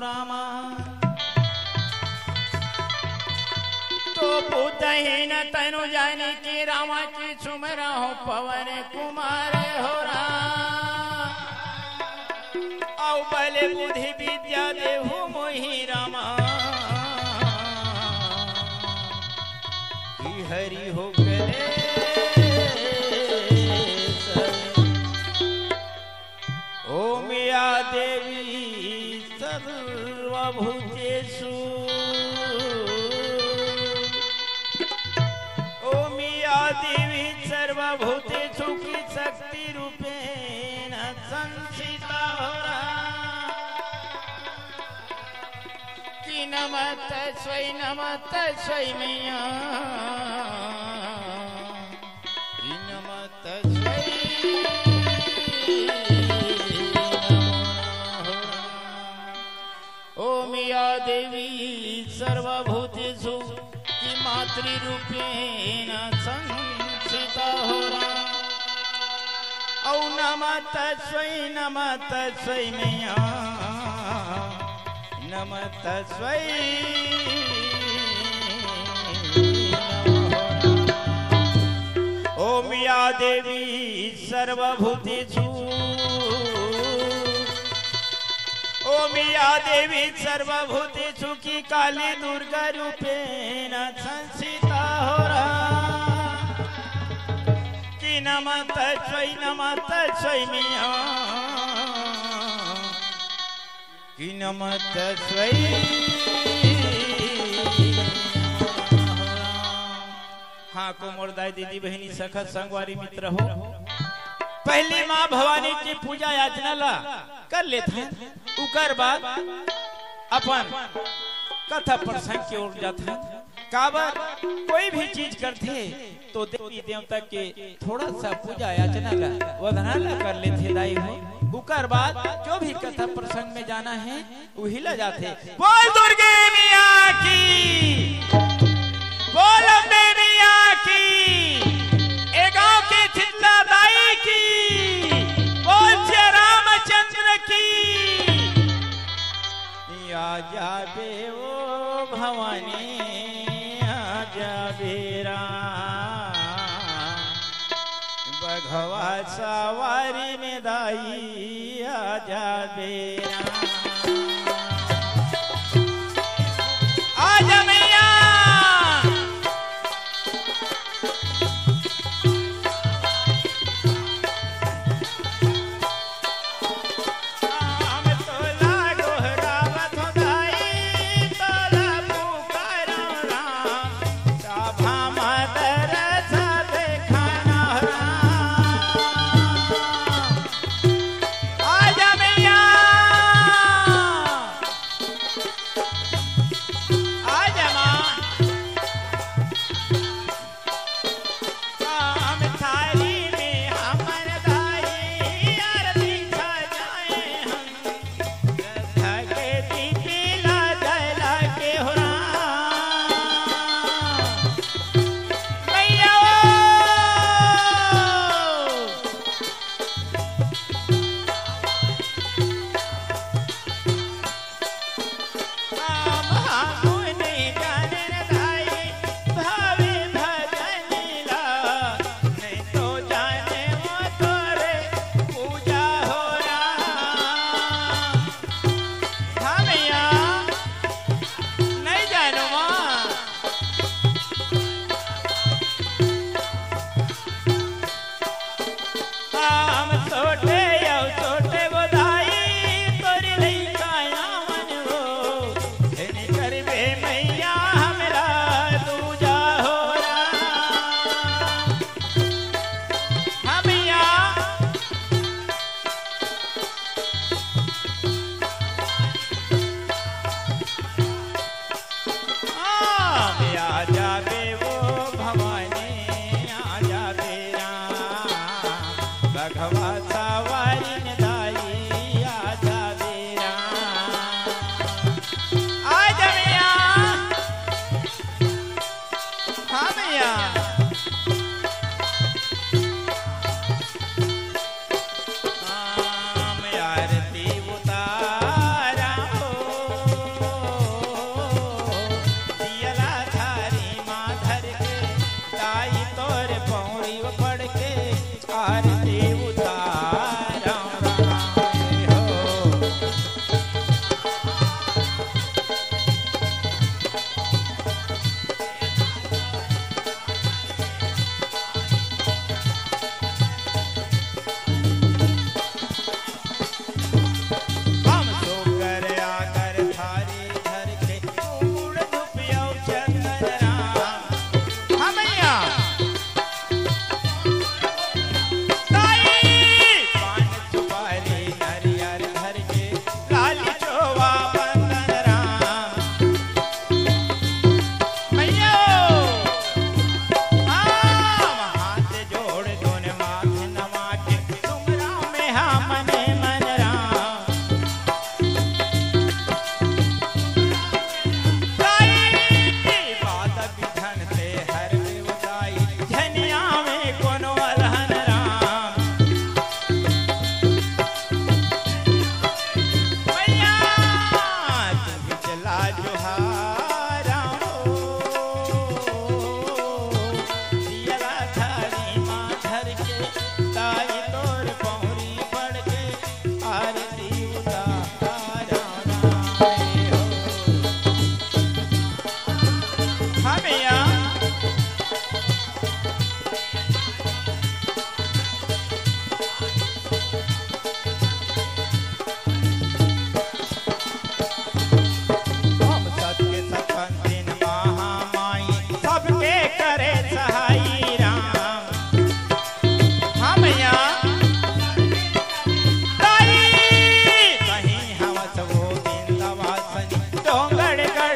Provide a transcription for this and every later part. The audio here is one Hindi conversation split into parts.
रामा तो पुतहीन तनु जानी की रामा की सुमरा हो पवन कुमार हो राम औ बले बुद्धि विद्या देहु मोहि रामा की हरि हो गले ओम या देवी सर्वभूतेषु ओम या देवी सर्वभूतेषु की शक्ति रूपेण संस्थिता कि नमः स्वै मैया कि नमः ओम या देवी सर्वभूतेषु की मातृरूपेण संस्थिता हो औ नमः तस्मै मैया नमः तस्मै ओम या देवी सर्वभूतेषु ओम या देवी सर्वभूतेषु की काली दुर्गा रूपेण संस्थिता हो कि नमः तस्मै मैया कि नमः तस्मै हाँ कुमोरदाय दीदी बहनी सखत संगवारी मित्र हो पहली माँ भवानी की पूजा याचना ला कर लेते हैं उकर बाद अपन कथा प्रसंग की ओर जाते हैं काबर कोई भी चीज करते तो देवी देवता के थोड़ा सा पूजा याचना ला वंदना ला कर लेते दाई हो उकर बाद जो भी कथा प्रसंग में जाना है वही ला जाते बोल दुर्गे मैया की बोल अम्बे मैया की ए गांव की चित्ता दाई की बोल जय रामचंद्र की या जाबे ओ भवानी आ जाबे राम बघवा सवारी में दाई आ जाबे राम आ जा मैया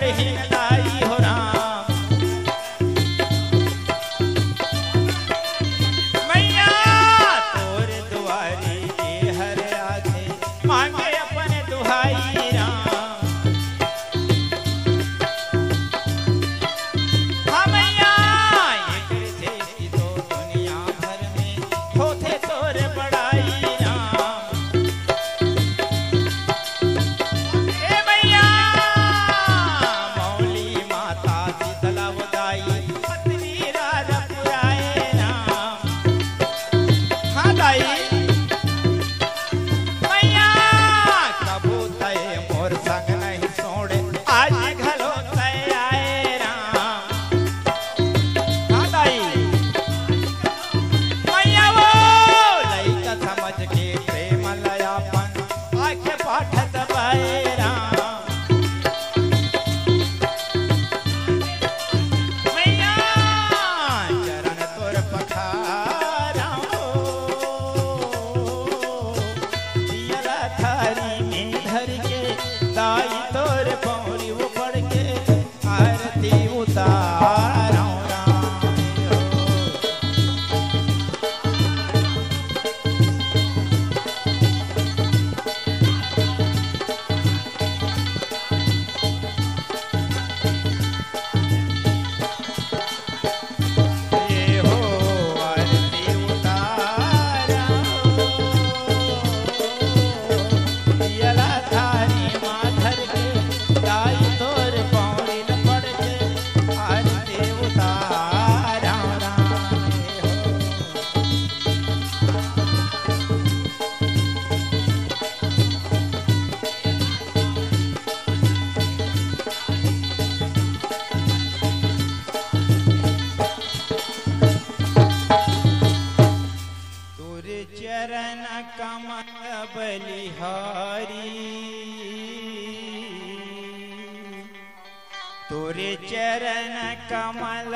बहिन लाई हो राम। मैया तोर दुआरी के हर आगे मांगे अपन दुहाई राम। हाँ मैया एक थे तो दुनिया भर में होते तोर बड़ाई राम। ए मैया मौली माता शीतला उदाई पत्नी राजा पुराए राम। हाँ दाई मैया कबू तय मोर संग नहीं सोड़े आज घलो तय आए राम। हाँ दाई मैया वो लइका समझ के प्रेम लयापन आखे पाठ दबाए राम। मैया चरण तोर पखारा दियला थारी में धर के दाई तोर पौरी वो पड़ के आरती उतारा राम। ये हो आरती उतारा दियला थारी माँ धर के दाई तोर पौड़ी न पड़ के आरती उतारा राम। तोरे चरण कमल बलिहारी तोरे चरण कमल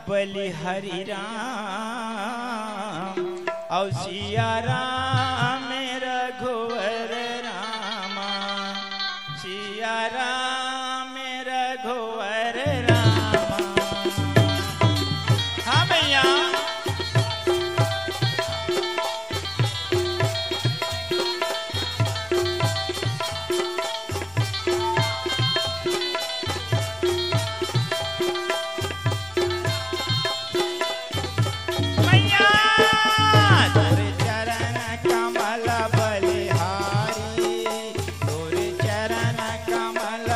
बलिहारी राम। औ सिया राम रघुवर रामा सिया राम रघुवर रामा। हाँ भैया मैया तोरे चरण कमल बलिहारी तोरे चरण कमल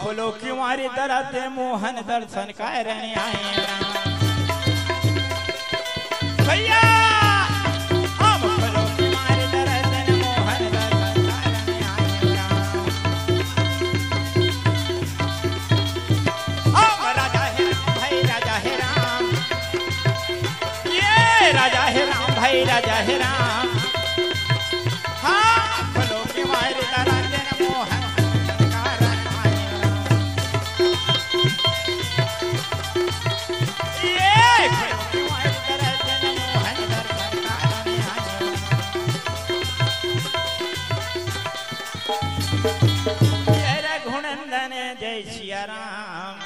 खोलो किवारी दरते मोहन दर्शन करने आए राम भैया हम खोलो किवारी दरते मोहन दर्शन करने आए राम हम राजा है राम भाई राजा है राम ये राजा है राम भाई राजा है राम हाँ खोलो किवारी दरते मोहन जय सिया राम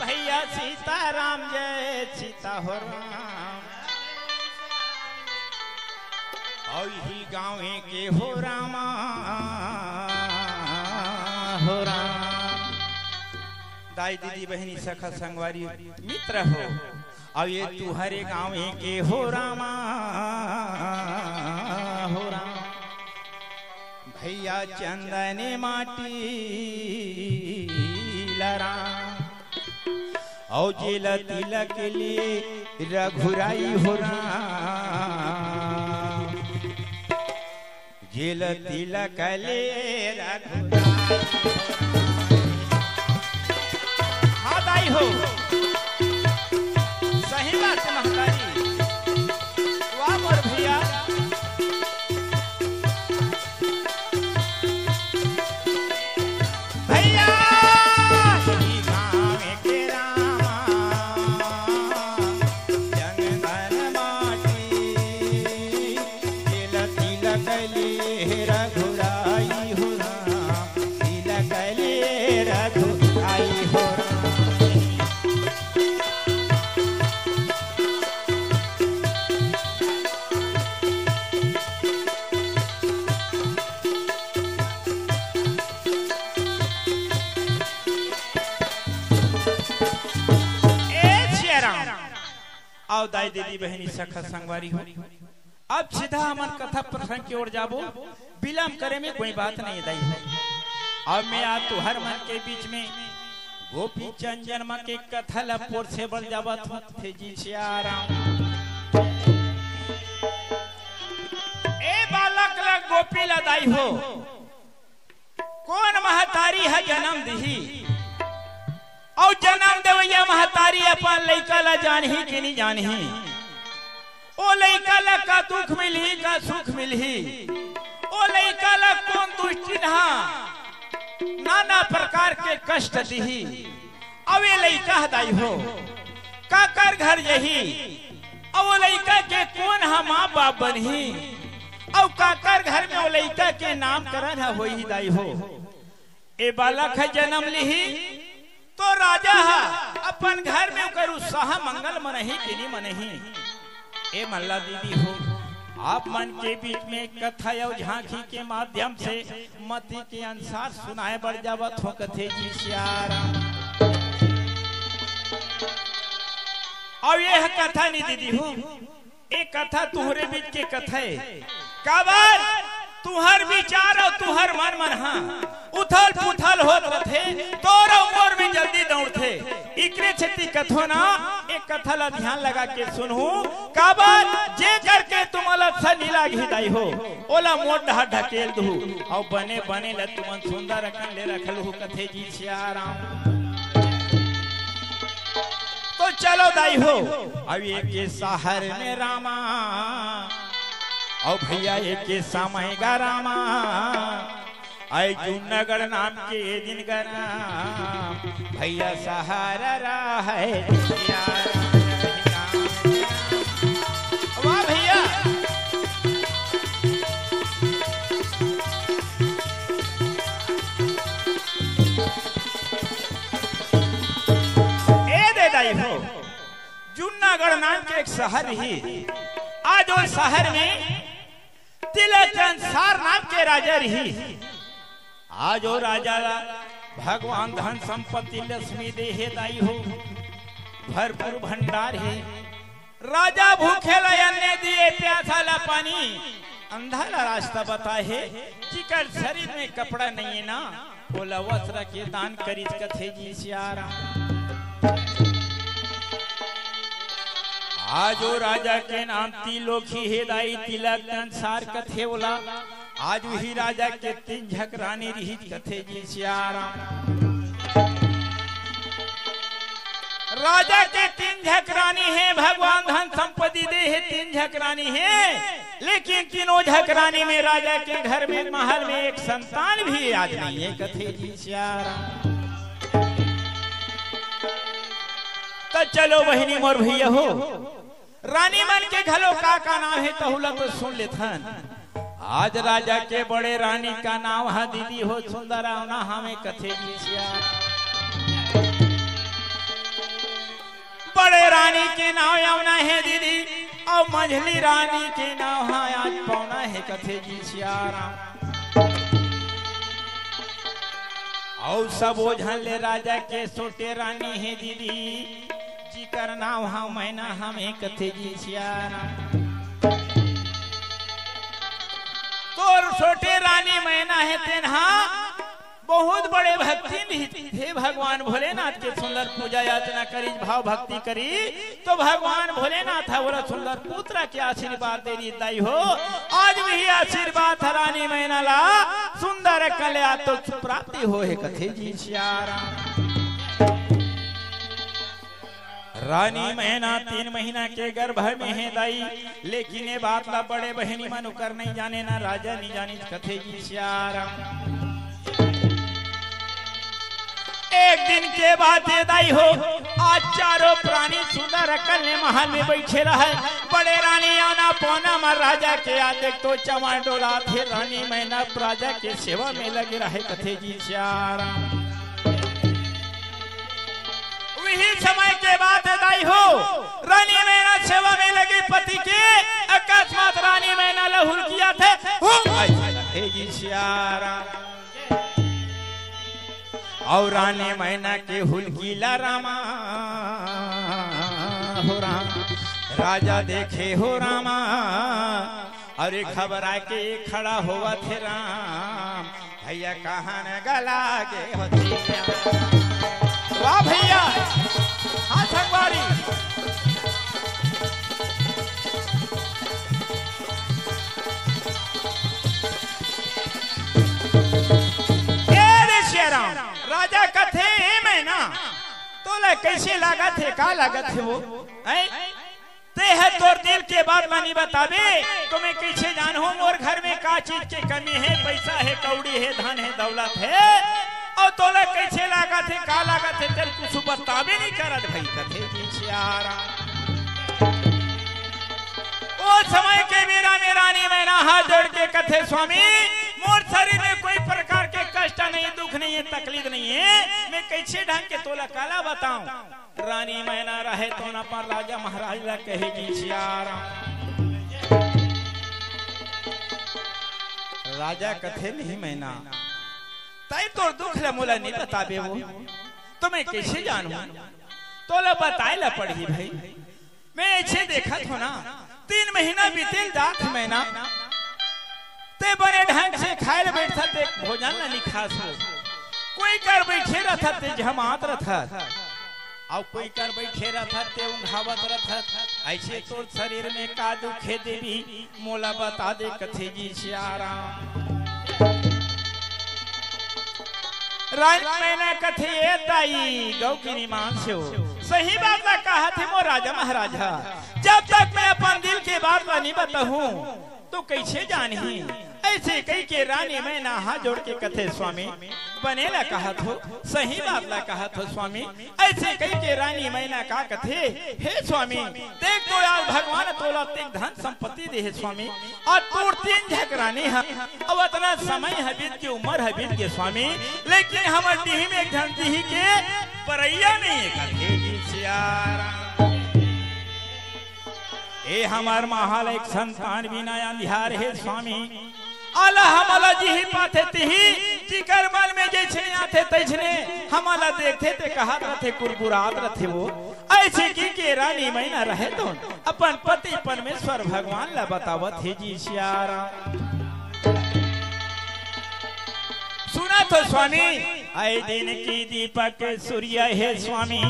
भैया सीताराम जय सीता हो राम और ही गाँव के हो रामा हो राम दाई दीदी बहनी सखा संगवारी मित्र हो और ये तुम्हारे गाँव के हो रामा हो राम भैया चंदने माटी लरा औ जेल तिलक के लिए रघुराई हो राम जेल तिलक ले रघुराई हाँ दाई हो सही बात महतारी वाह मोर भैया भैया गाँव के रामा जंगल माटी तिल तिलक ले रघुराई हो राम तिलक ले रघुराई हो आओ दाई दीदी बहनी सखा संगवारी हो अब सीधा हमन कथा प्रसंग की ओर जाबो विलम्ब करे में कोई बात नहीं दाई है अब मैं आज तुहर मन के बीच में गोपी चंदन मन के कथा लपोर से बढ़ जावत थे जी सियाराम ए बालक ला गोपी ला दाई हो कौन महतारी है जन्म दी और जन्म देवैया महतारी अपन लइका ला जानही कि नहीं जानही ओ लइका ला का दुख मिलही का सुख मिलही ओ लइका ला कौन दुष्टि नाना प्रकार के कष्ट दीही अब ये लइका दाई हो काकर घर यही अब लइका के कौन हा माँ बाप बनही और काकर घर में वो लइका के नाम करण हो ही दाई हो ए बालक है जन्म लिही तो राजा हा अपन घर में कर उत्साह मंगल मनही कि नहीं मनही ए मल्ला दीदी हो आप मन के बीच में कथा और झांकी के माध्यम से मति के अनुसार सुनाए बढ़ जावत हो कथे जी सियाराम और यह कथा नहीं दीदी हो एक कथा तुहरे बीच के कथा है काबर तुहर विचार और तुहर मन मन हाँ उथल पुथल होत थे तोरा उम्र में जल्दी दौड़ते इकरे छती कथो ना एक कथा ला ध्यान लगा के सुनहु काबर जे करके तुमला नीला घिदाई हो ओला मोट ढकेल दू और बने बने ल तुमन सुंदर रखन ले रखल हो कथे जी सियाराम तो चलो दाई हो अब एक शहर में रामा और भैया एक समय गा रामा आई जूनगढ़ नाम के दिन गरा भैया सहारा है वाह भैया ए दे दाई हो जूनागढ़ नाम के एक शहर ही आज वो शहर में तिलचंद सार नाम के राजा रही आज वो राजा भगवान धन संपत्ति लक्ष्मी देहे दाई हो भरपूर भंडार है राजा भूखे ला अन्य दिए प्यासा ला पानी अंधारा रास्ता बताए है जिकर शरीर में कपड़ा नहीं है ना बोला वस्त्र के दान करी कथे जी सियारा। आजो राजा के नाम तिलोकी है दाई तिलक संसार कथे बोला आज ही राजा के तीन झकरानी रही कथे जी सियारा। राजा के तीन झकरानी है भगवान धन संपत्ति दे है तीन झकरानी है लेकिन तीनों झकरानी में राजा के घर में महल में एक संतान भी आज नहीं है कथे जी सियारा। तो चलो बहनी मोर भैया हो रानी मन के घलो का नाम है तहुला तो सुन लेथन। आज राजा के बड़े रानी का नाम है दीदी हो सुंदरा ना हमें कथे जी सियारा। बड़े रानी के नाम यमुना है दीदी और मंझली रानी के नाम है आज पौना है कथे जी सियारा। और सब ओझन ले राजा के सोटे रानी है दीदी जिकर नाम है मैना हमें कथे जी सियारा। तो छोटे रानी मैना है तेन्हा बहुत बड़े भक्ति भी थे भगवान भोलेनाथ के सुंदर पूजा याचना करी भाव भक्ति करी तो भगवान भोलेनाथ बोला सुंदर पुत्र के आशीर्वाद दे दाई हो आज भी आशीर्वाद रानी मैना ला सुंदर कल्या तो प्राप्ति हो है कथे जी सियारा। रानी मैना 3 महीना के गर्भ में है दाई लेकिन ये बात ला बड़े बहनी मन कर नहीं जाने ना राजा नहीं जानी कथे जी सियारा। एक दिन के बाद दाई हो आज चारों प्राणी सुंदर कन्या महल में बैठे रहे बड़े रानी आना पौना मर राजा के आज तो चमा डोला थे रानी मैना राजा के सेवा में लगे रहे कथे जी सियारा। वही समय के बाद दाई हो रानी मैना सेवा में लगे पति के अकस्मात रानी मैना लहुल किया थे जी सियारा। और रानी मैना के हुलकीला रामा हो राम राजा देखे हो रामा और खबर आके खड़ा हुआ थे राम भैया कहाँ न गला गे होती वाह भैया हाँ संगवारी राजा कथे मैना तोला कैसे लागा थे का लागत है वो ते है तोर दिल के बात मानी बतावे तुम्हें कैसे जान हो मोर घर में का चीज की कमी है पैसा है कौड़ी है धन है दौलत है और तोला कैसे लागा थे का लागा थे तेल कुछ बतावे नहीं करत भाई कथे जी सियारा। वो समय के मेरा रानी मैना हाथ जोड़ के कथे स्वामी मोर शरीर में कोई प्रकार के कष्ट नहीं दुख नहीं है तकलीफ नहीं है मैं कैसे ढंग के तोला काला बताऊं। रानी मैना रहे तो ना पर राजा महाराज ला कहे जी सियारा। राजा कथे नहीं मैना ताई तोर दुख ला मोला नहीं बताबे वो तो मैं कैसे जानूं तोला बताए ला पड़ी भाई मैं ऐसे देखा था ना 3 महीना बीते जात मैना ते बड़े ढंग से खाए बैठा ते भोजन न निखास हो कोई कर बैठे रहता ते जमात रहता और कोई कर बैठे रहता ते उंघावत रहता ऐसे तो शरीर में का दुख है देवी मोला बता दे कथे जी सियारा। मैंने कथे ताई गौ की निमान से हो सही बात ना कहा थे वो राजा महाराजा जब तक मैं अपन दिल के बात नहीं बताऊं तो कैसे जानी ऐसे कई के रानी मैना हाथ जोड़ के कथे स्वामी बनेला कहा थो सही बात ला कहा थो स्वामी ऐसे कई के रानी मैना का कथे हे स्वामी देख तो यार भगवान तोला तेग धन संपत्ति दे है स्वामी और तोड़ 3 झकरानी है अब इतना समय है बीत की उम्र है बीत के स्वामी लेकिन हमारे डी में एक धन दी के परैया नहीं है कथे जी सियारा। ए हमार महाल एक संतान बिना अंधियार है स्वामी आला हमला जी ही पाते ही जिकर मन में जे जैसे आते तैसने हमारा देखते ते कहा रथे कुरकुरात रथे वो ऐसे की के रानी मैना रहे तो अपन पति परमेश्वर भगवान ला बतावत है जी सियारा। सुना तो स्वामी आए दिन की दीपक सूर्य है स्वामी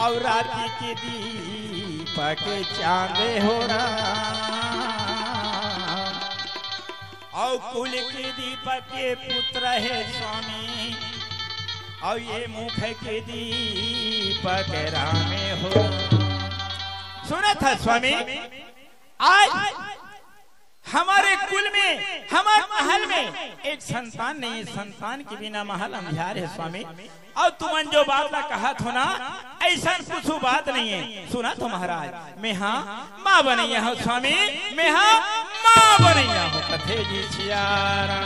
और रात की दीपक चांद हो रहा और कुल के दीपक के पुत्र है स्वामी और ये मुख के दीपक राम हो। सुना था स्वामी आज हमारे कुल में हमारे महल में एक संतान नहीं है, संतान के बिना महल अंधियार है स्वामी। और तुमन जो बात ला कहा थो ना ऐसा कुछ बात नहीं है। सुना तो महाराज मैं हाँ माँ बनैया हो स्वामी, मैं हाँ माँ बनैया हो कथे जी सियारा।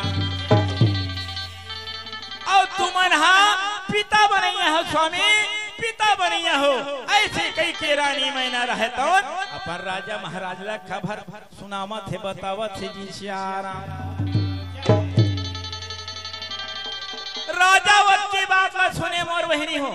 और तुमन हाँ पिता बनैया हो स्वामी, पिता बनैया हो। ऐसे कई के रानी मैना रहता अपन राजा महाराज ला खबर सुनावत है बतावत है जी सियारा। राजावत की बात ला सुने मोर बहनी हो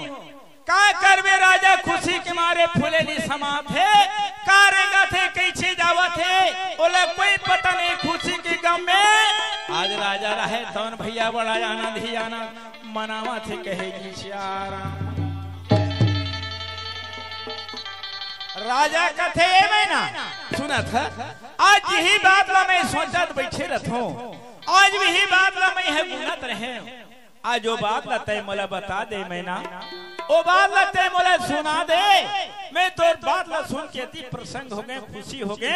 का करवे राजा खुशी के मारे फूले नी समात है कारेगा थे कैसे जावत है ओला कोई पता नहीं खुशी के गम में आज राजा रहे तौन भैया बड़ा आनंद ही आनंद मनावा थे कहे जी सियारा। राजा कथे मैना सुना था आज यही बात ला मैं सोचत बैठे रहूं, आज भी यही बात ला मैं है गुनत रहे। आज वो बात ला तय मोला बता दे मैना, ओ बात ला तय मोला सुना दे। मैं तो बात ला सुन के अति प्रसन्न हो गए, खुशी हो गए।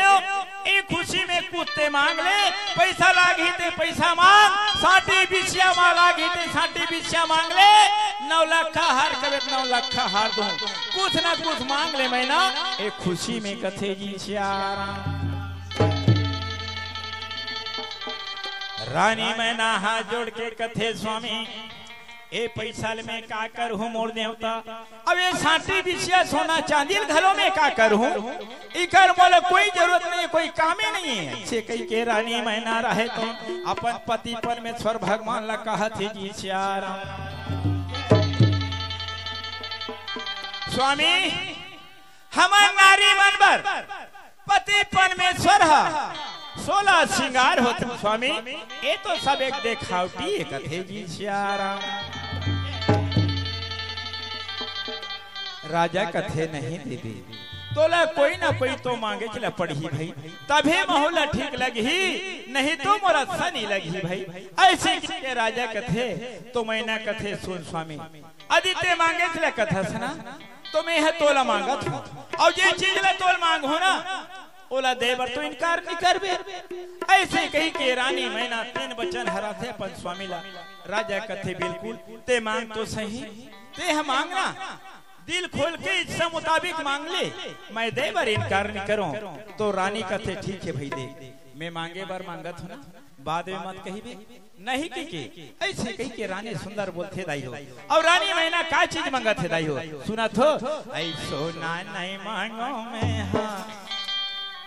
एक खुशी में कुत्ते मांग ले पैसा लागी ते पैसा मांग, साटी बिछिया मां लागी ते साटी बिछिया मांग ले। 9 लाख हार कवे 9 लाख हार दूं, कुछ ना कुछ मांग ले मैना एक खुशी में कथे जी सियारा। रानी मैना हाथ जोड़ के कथे स्वामी ए पैसा में का कर हूँ मोर देवता। अब ये साटी बिछिया सोना चांदी घरों में का कर हूँ इकर मोला कोई जरूरत नहीं, कोई कामे नहीं है। ऐसे कई के रानी मैना रहे तो अपन पति परमेश्वर भगवान ला कहा थे जी सियारा। स्वामी हमार नारी मनबर पति परमेश्वर है 16 श्रृंगार होते स्वामी, ये तो सब एक देखावटी एक कथे जी सियारा। राजा कथे नहीं देवी तोला कोई ना कोई तो मांगे चला पड़ी भाई तभी मोहला ठीक लगी, नहीं तो मोरा सनी लगी भाई। ऐसे के राजा कथे तो मैना कथे सुन स्वामी आदित्य मांगे चला कथा सुना तो मैं है तोला मांगा था और ये चीज ला तोल मांग हो ना ओला देवर तो इनकार नहीं करबे। ऐसे कही के रानी मैना 3 वचन हरा थे अपन स्वामी ला। राजा कथे बिल्कुल ते मांग तो सही, ते हम मांगना दिल खोल के इच्छा मुताबिक मांग ले, मैं देवर इनकार नहीं करूं। तो रानी कथे ठीक है भाई दे, मैं मांगे बार मांगत हूं ना बाद में मत कही नहीं की ऐसे कही के रानी सुंदर बोलते दाई हो। और रानी मैना का चीज मांगत है दाई हो सुना तो ऐ सोना नहीं मांगो मैं हाँ,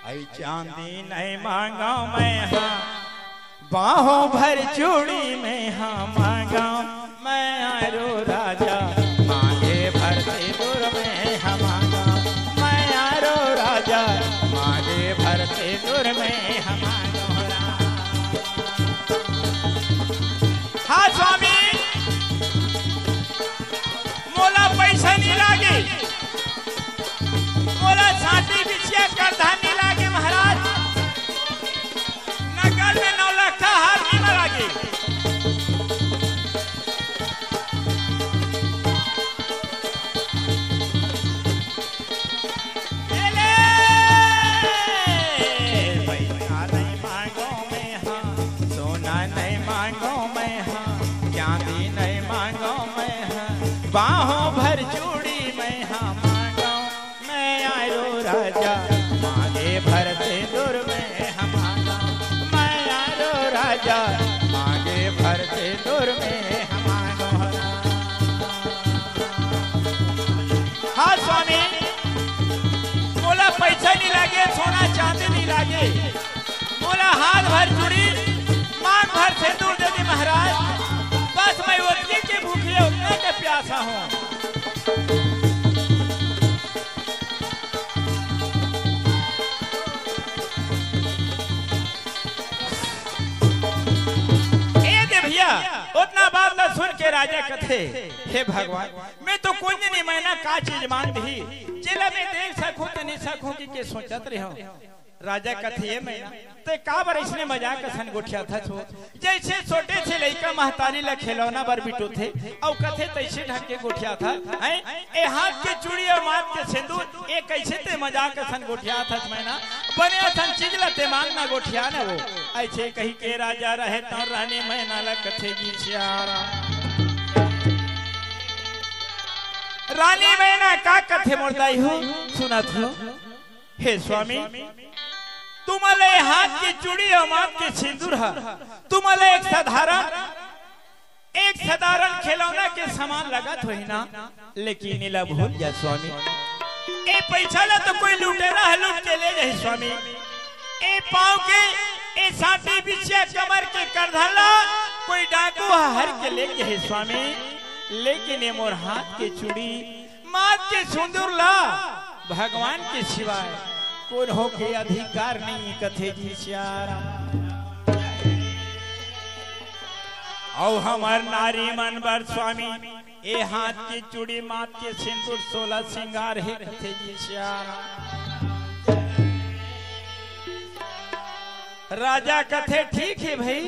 ऐ चांदी नहीं मांगा मैं हाँ, बाहों भर चूड़ी में हाँ मांगा मैं आरो राजा मांगे भरते दूर में हाँ मांगा मैं आरो राजा मांगे भरते दूर में हाँ मांगा। हाँ स्वामी मोला पैसा नहीं लागे, मोला साटी बिछिया करधा नहीं लागे महाराज, नगर में 9 लाख हार नहीं लागे। पैसा नहीं मांगो मैं हाँ, सोना नहीं मांगो मैं हाँ, चांदी नहीं मांगो मैं हाँ, बाहों भर चूड़ी मैं हाँ मांगो मैं आयो राजा मांगे भरते दूर में हाँ मांगो मैं आयो राजा मांगे भरते दूर में हाँ मांगो। हाँ स्वामी मोला पैसा नहीं लागे, सोना चांदी नहीं लागे, मोला हाथ भर चूड़ी मांग भर सिंदूर दे दी महाराज, बस मैं भूखी उतने के प्यासा हूँ। उतना बात न सुन के राजा कथे, हे भगवान मैं तो कुछ नहीं महीना का चीज मांग दी जिला में देख सकूं तो नहीं सकूं कि सोचत रहे हो। राजा कथे ये महीना ते का बार इसने मजाक सन गोठिया था छो जैसे छोटे से लड़का महतारी ला खिलौना बर बिटो थे और कथे तैसे ढक के गोठिया था हैं ए हाथ के चूड़ी और माथ के सिंदूर ए कैसे ते मजाक सन गोठिया था महीना बने सन चीज ला ते मांगना गोठिया ना वो ऐसे कही के राजा रहे तो रानी महीना ला कथे जी सियारा रानी महीना का कथे मोरदाई हो सुनत हो। हे स्वामी तुम्हारे हाथ की चूड़ी और माथ के सिंदूर है तुम्हारे एक साधारण खिलौना के समान लगत हो ना लेकिन इला भूल जा स्वामी ए पैसा ला तो कोई लुटेरा है लूट के ले जाए स्वामी ए पाँव के ए साटी बिछिया कमर के करधला कोई डाकू हर के ले जाए स्वामी लेकिन ये मोर हाथ के चूड़ी माथ के सिंदूर ला भगवान के सिवाय कौन हो के अधिकार नहीं कथे जी सियारा औ हमार नारी मन बर स्वामी ए हाथ की चूड़ी माथ के सिंदूर 16 श्रृंगार है कथे जी सियारा। राजा कथे ठीक है भाई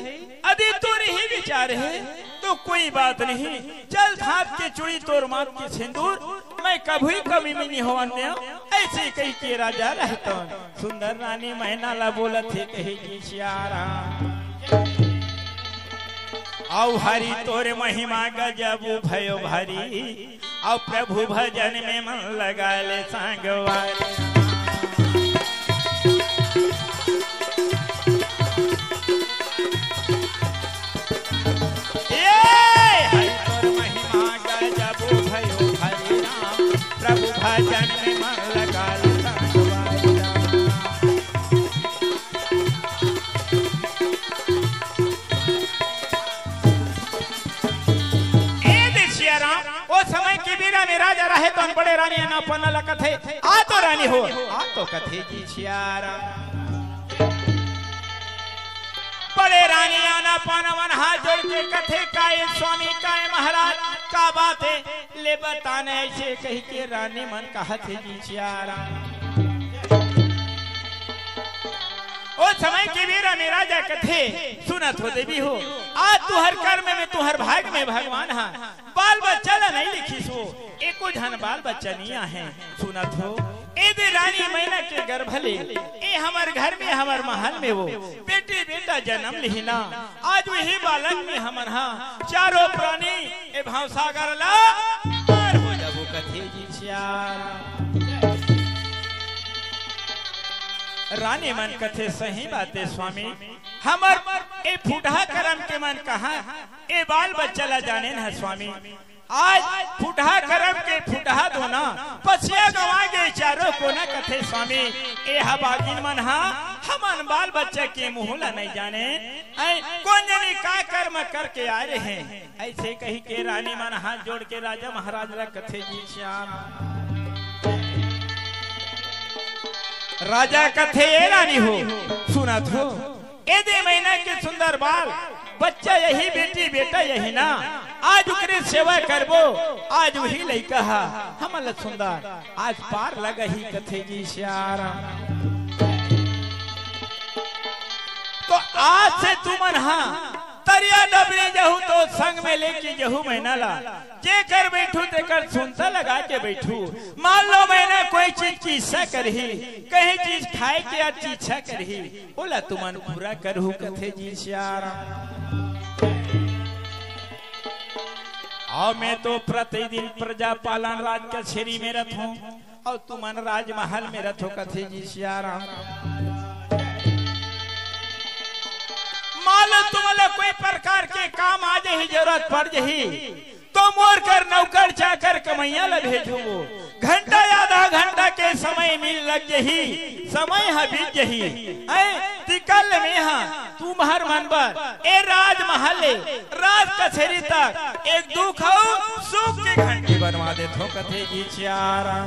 अभी तोर ही विचार है तो कोई बात नहीं चल हाथ के चूड़ी तोर माथ के सिंदूर मैं कभी कभी में नहीं हो ऐसे कही के राजा रहता सुंदर रानी महीना ला बोलत थे कही जी सियारा औ हरि तोरे महिमा गजब भयो भरी औ प्रभु भजन में मन लगा ले सांगवारी प्रभु भजन में मन लगा वो समय की बीरा में राजा रहे तो बड़े रानी ना पना कथे आ तो रानी हो आ तो कथे जी सियारा बड़े रानी आना पानवन हाथ जोड़ के कथे काये स्वामी काये महाराज का बात है ले बताने ऐसे कही के रानी मन कहत है जी सियारा ओ समय की वीरा में राजा कथे सुनत हो देवी हो आज तुहर कर्म में तुहर भाग में भगवान हा बाल बच्चा ला नहीं लिखी सो एको धन बाल बच्चा नहीं है सुनत हो ए दे रानी महीना के गर्भ ले ए हमार घर में हमार महल में वो बेटे बेटा जन्म लिहिना आज वही बालक में हमन हा चारों प्राणी ए भाव सागर ला पार हो जाबो कथे जी सियारा। रानी मन कथे सही बातें स्वामी हमर ए फुटहा करम के मन कहा ए बाल बच्चा ला जाने न स्वामी आज फुटहा करम के फुटहा दोना पसिया गवा गए चारों को न कथे स्वामी ए हबागिन मन हा हमन बाल बच्चा के मुहला नहीं जाने कौन जाने का कर्म करके आ रहे हैं ऐसे कही के रानी मन हाथ जोड़ के राजा महाराज ला कथे जी श्याम राजा कथे ये रानी हो सुना थो ए दे महीना के सुंदर बाल बच्चा यही बेटी बेटा यही ना आज उकरे सेवा करबो आज वही लइका हा हमल सुंदर आज पार लगा ही कथे जी सियारा। तो आज से तुमन हा तरिया डबरी जहू तो संग में लेके जहू महीना ला जे कर बैठू ते कर सुनता लगा के बैठू मान लो महीना कोई चीज की इच्छा करही कहीं चीज खाए के अच्छी इच्छा करही बोला तुमन पूरा करहू कथे जी सियारा। और मैं तो प्रतिदिन प्रजा पालन राज कचहरी में रहूं और तुमन राजमहल में रहो कथे जी सियारा। मान लो तुम्हारे कोई प्रकार के काम आ जाही जरूरत पड़ जाही तो मोर कर नौकर चाकर कमैया ला भेजू घंटा या आधा घंटा के समय मिल लग जही समय है बीत जही कल में हाँ तुम्हार मन बर ए राजमहल राज कचहरी तक एक दुख हो सुख के घंटी बनवा दे थो कथे जी चारा।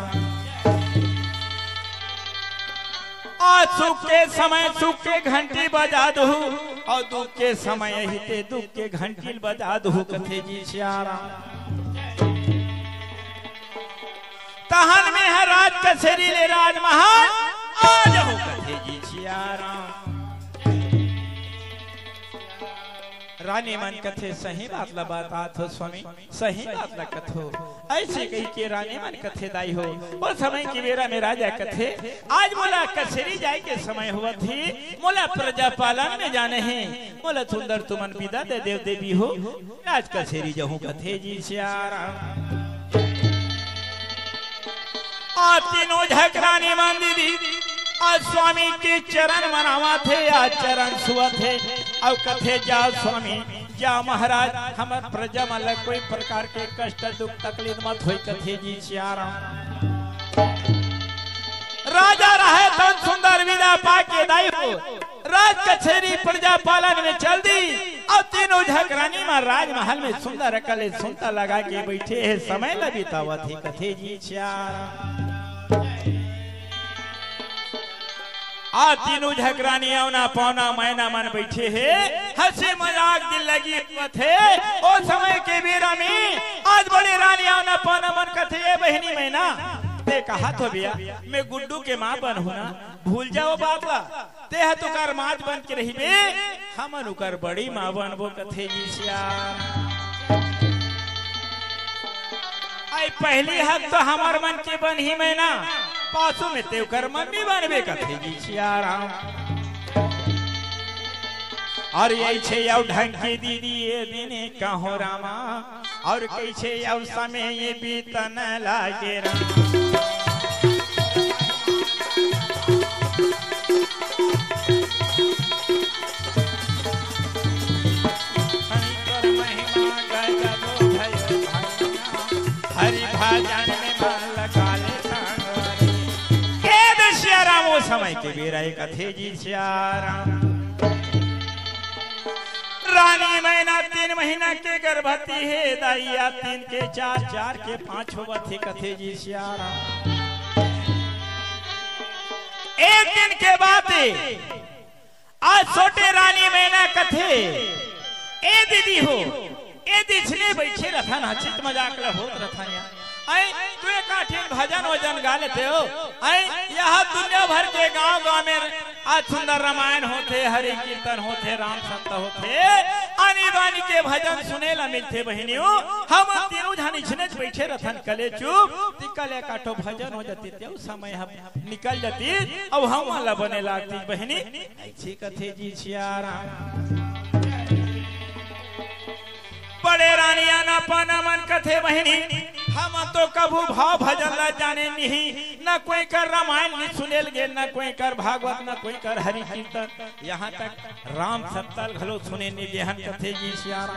आज सुख के समय सुख के घंटी बजा दो और दुख के समय ही ते दुख के घंटी बजा दो कथे जी चारा। तहन में है राज कचहरी ले राजमहल आज हो कथे जी चारा। रानी मन कथे सही बात ला बात हो स्वामी सही बात ला कथो ऐसे कही के रानी मन कथे दाई हो और समय की बेरा में राजा कथे आज मोला कचहरी जाए के समय हुआ थी मोला प्रजा पालन में जाने हैं मोला सुंदर तुमन विदा दे देव देवी हो आज कचहरी जाऊं कथे जी चारा। आज तीनों झकरानी मन दीदी आज स्वामी के चरण मनावा थे आज चरण छुआ थे और कथे जाओ स्वामी जा महाराज हमार प्रजा में कोई प्रकार के कष्ट दुख तकलीफ मत होई कथे जी चारा। राजा रहे तन सुंदर विदा पाके दाई हो राज कचहरी प्रजा पालन में चल दी अब तीनों झकरानी में राजमहल में सुंदर अकले सुनता लगा के बैठे है समय ल बितावा थे कथे जी चारा। आ तीनों झकरानी औना पौना मैना मन बैठे है हंसी मजाक दिल लगी थे ओ समय के बेरा में आज बड़ी रानी औना पौना मन कथे ये बहनी मैना ते कहा तो भैया मैं गुड्डू के माँ बन हूँ ना भूल जाओ बात ला ते है तो कर माज बन के रही बे हम अनुकर बड़ी माँ बन वो कथे जी आई पहली हक तो हमार मन के बन ही मैना पासों में ते कर मम्मी बनबे कथे जी चारा। और ऐसे याव ढंग की दीदी ये दिने कहो रामा और कैसे याव समय ये बीतन लागे रामा। हरि भजन में मन लगा ले समय के बेरा कथे जी चारा। रानी मैना 3 महीना के गर्भवती है दाइया 3 के 4 4 के 5 होवत थे कथे जी चारा। एक दिन के बाद आज छोटे रानी मैना कथे ए दीदी हो ए दिछले बैठे रथन हचित मजाक ला होत रथन तू काठिन भजन वजन गा लेते हो यहाँ दुनिया भर के गांव गांव में आज सुंदर रामायण होते हरि कीर्तन होते राम संत होते आनी बानी के भजन सुने ला मिलते बहनियों हम तीनों जानी छने बैठे रथन कले चुप कले काठो भजन हो जाती ते समय हम निकल जाती अब हम वाला बने लागती बहनी ऐसी कथे जी चारा। बड़े रानिया ना पाना मन कथे बहनी हम तो कभू भाव भजन ला जाने नहीं न कोई कर रामायण नहीं सुनेल गे न कोई कर भागवत न कोई कर हरि कीर्तन यहाँ तक राम सत्तल घलो सुने नहीं गेहन कथे जी चारा।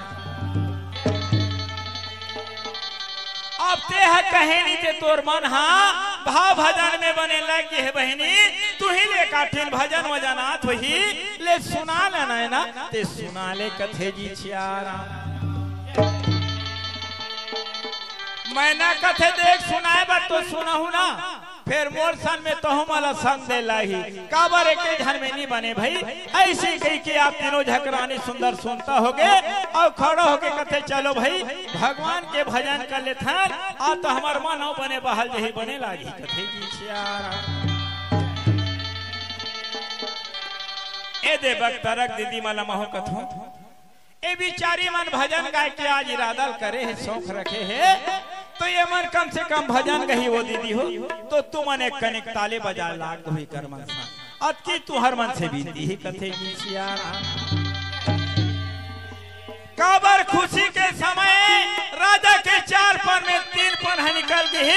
अब ते है कहे नहीं ते तोर मन हाँ भाव भजन में बने लगे है बहनी तू ही ले काठिन भजन वजनात वही ले सुना लेना है ना ते सुना ले कथे जी चारा। मैं ना कथे देख सुनाए बट तो सुनहु ना फिर मोर सन में तो हमारा सन दे लाही काबर एक घर में नहीं बने भाई ऐसी कही कि आप तीनों झकरानी सुंदर सुनता होगे और खड़ो होके कथे चलो भाई भगवान के भजन कर ले था आ तो हमार मन हो बने बहल जही बने लागी कथे जी चारा। ए दे बक्तरक दीदी माला महो कथो ए बिचारी मन भजन गाय के आज इरादा करे है शौक रखे है तो ये मन कम से कम भजन गही वो दीदी हो तो तू मन एक कनिक ताले बजा लाग हुई कर मन अब की तू हर मन से बीती ही कथे जी चारा। काबर खुशी के समय राजा के 4 पन में 3 पन निकल गए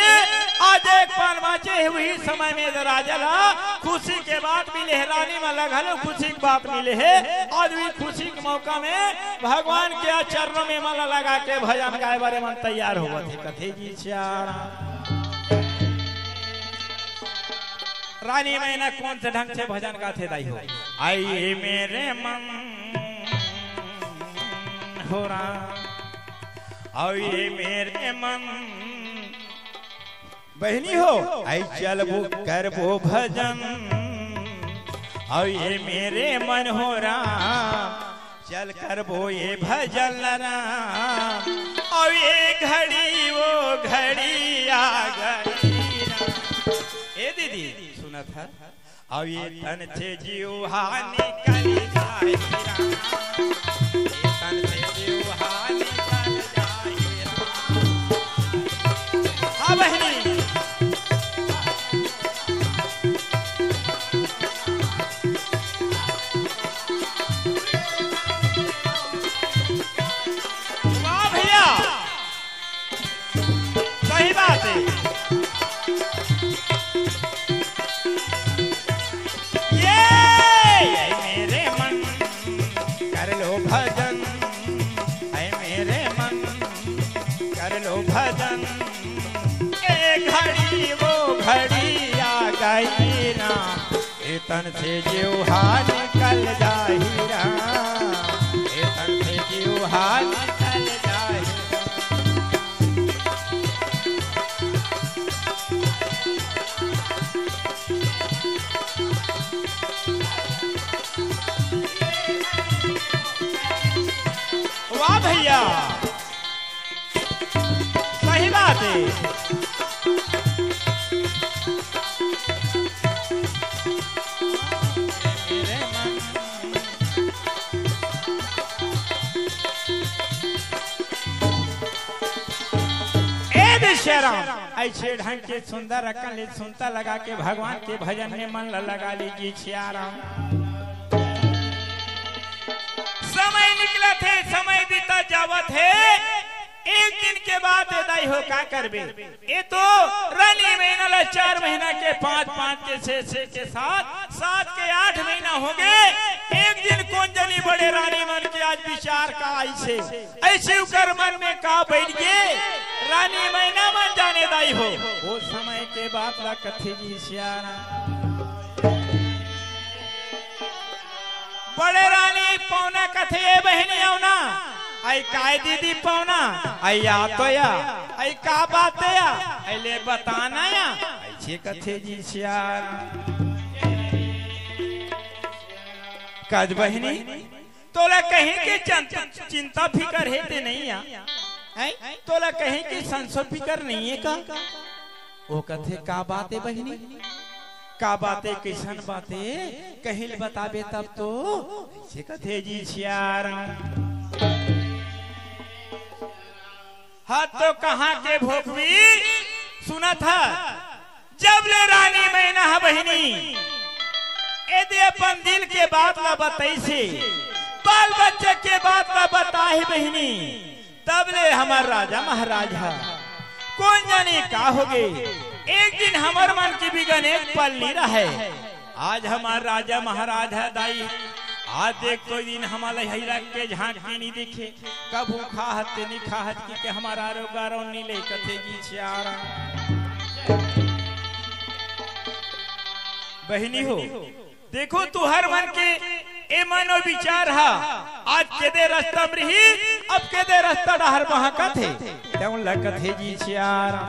आज एक पन बचे हुई समय में राजा ला खुशी के बाद मिले रानी में लगल खुशी की बात मिले है आज भी खुशी के मौका में भगवान के चरणों में माला लगा के भजन गाए बारे मन तैयार हुआ थे कथे जी चारा। रानी मैना कौन से ढंग से भजन गाते दाई हो आइए मेरे मन हो रहा, आइए मेरे मन बहनी हो, आई चलबो करबो भजन, आइए मेरे मन हो राम, चल करबो ये भजन राम, और ये घड़ी वो घड़ी आ गई। ए दीदी सुना था, और ये तन से जीवा निकल जाए राम, ये तन से जीवा निकल जाए राम। हाँ बहनी घड़ी आ गई राम, तन से जीवा निकल जाहि राम, तन से जीवा निकल जाहि। वाह भैया सही बात है। ऐसे ढंग के सुंदर अकल सुनता लगा के भगवान के भजन में मन लगा लीजिए छियाराम। समय निकला थे, समय बीता जावत है, एक दिन के बाद दाई हो का करबे। ये तो रानी महीना 4 महीना के 5 के 6 के 7 के 8 महीना हो गए। एक दिन कौन जनी बड़े रानी मन के आज विचार का ऐसे उकर मन में का बैठ गए, रानी महीना मन जाने दाई हो। वो समय के बाद ला कथे जी सियारा, बड़े रानी पौना कथे बहनी औना, आई काय दीदी पौना, आई या तो या आई का बात या ले बताना या ऐसे कथे जी सियारा। कद बहनी तोला कहीं के चिंता फिकर है ते नहीं या, तोला कहीं के संसद फिकर नहीं है का। वो कथे का बात है बहनी, का बातें किसन बातें कहीं बताबे तब तो ऐसे कथे जी सियारा। हाँ तो कहाँ के भोगवी सुना था, जब ले रानी मैना बहनी यदि अपन दिल के बात ला बताई से, बाल बच्चे के बात ला बताए बहनी, तब ले हमार राजा महाराजा कौन जाने का हो गए। एक दिन हमार मन की बिगन एक पल नहीं रहे। आज हमार राजा महाराजा दाई आज देख कोई दिन हमारा हिरा के झांक के नहीं देखे, कबू खाहत नहीं खाहत की के हमारा रोगारो नहीं ले कथे जी सियारा। बहनी हो देखो तू हर मन के ए मनो विचार हा, आज के दे रास्ता रही अब के दे रास्ता डहर वहां कथे तेउन ला कथे जी सियारा।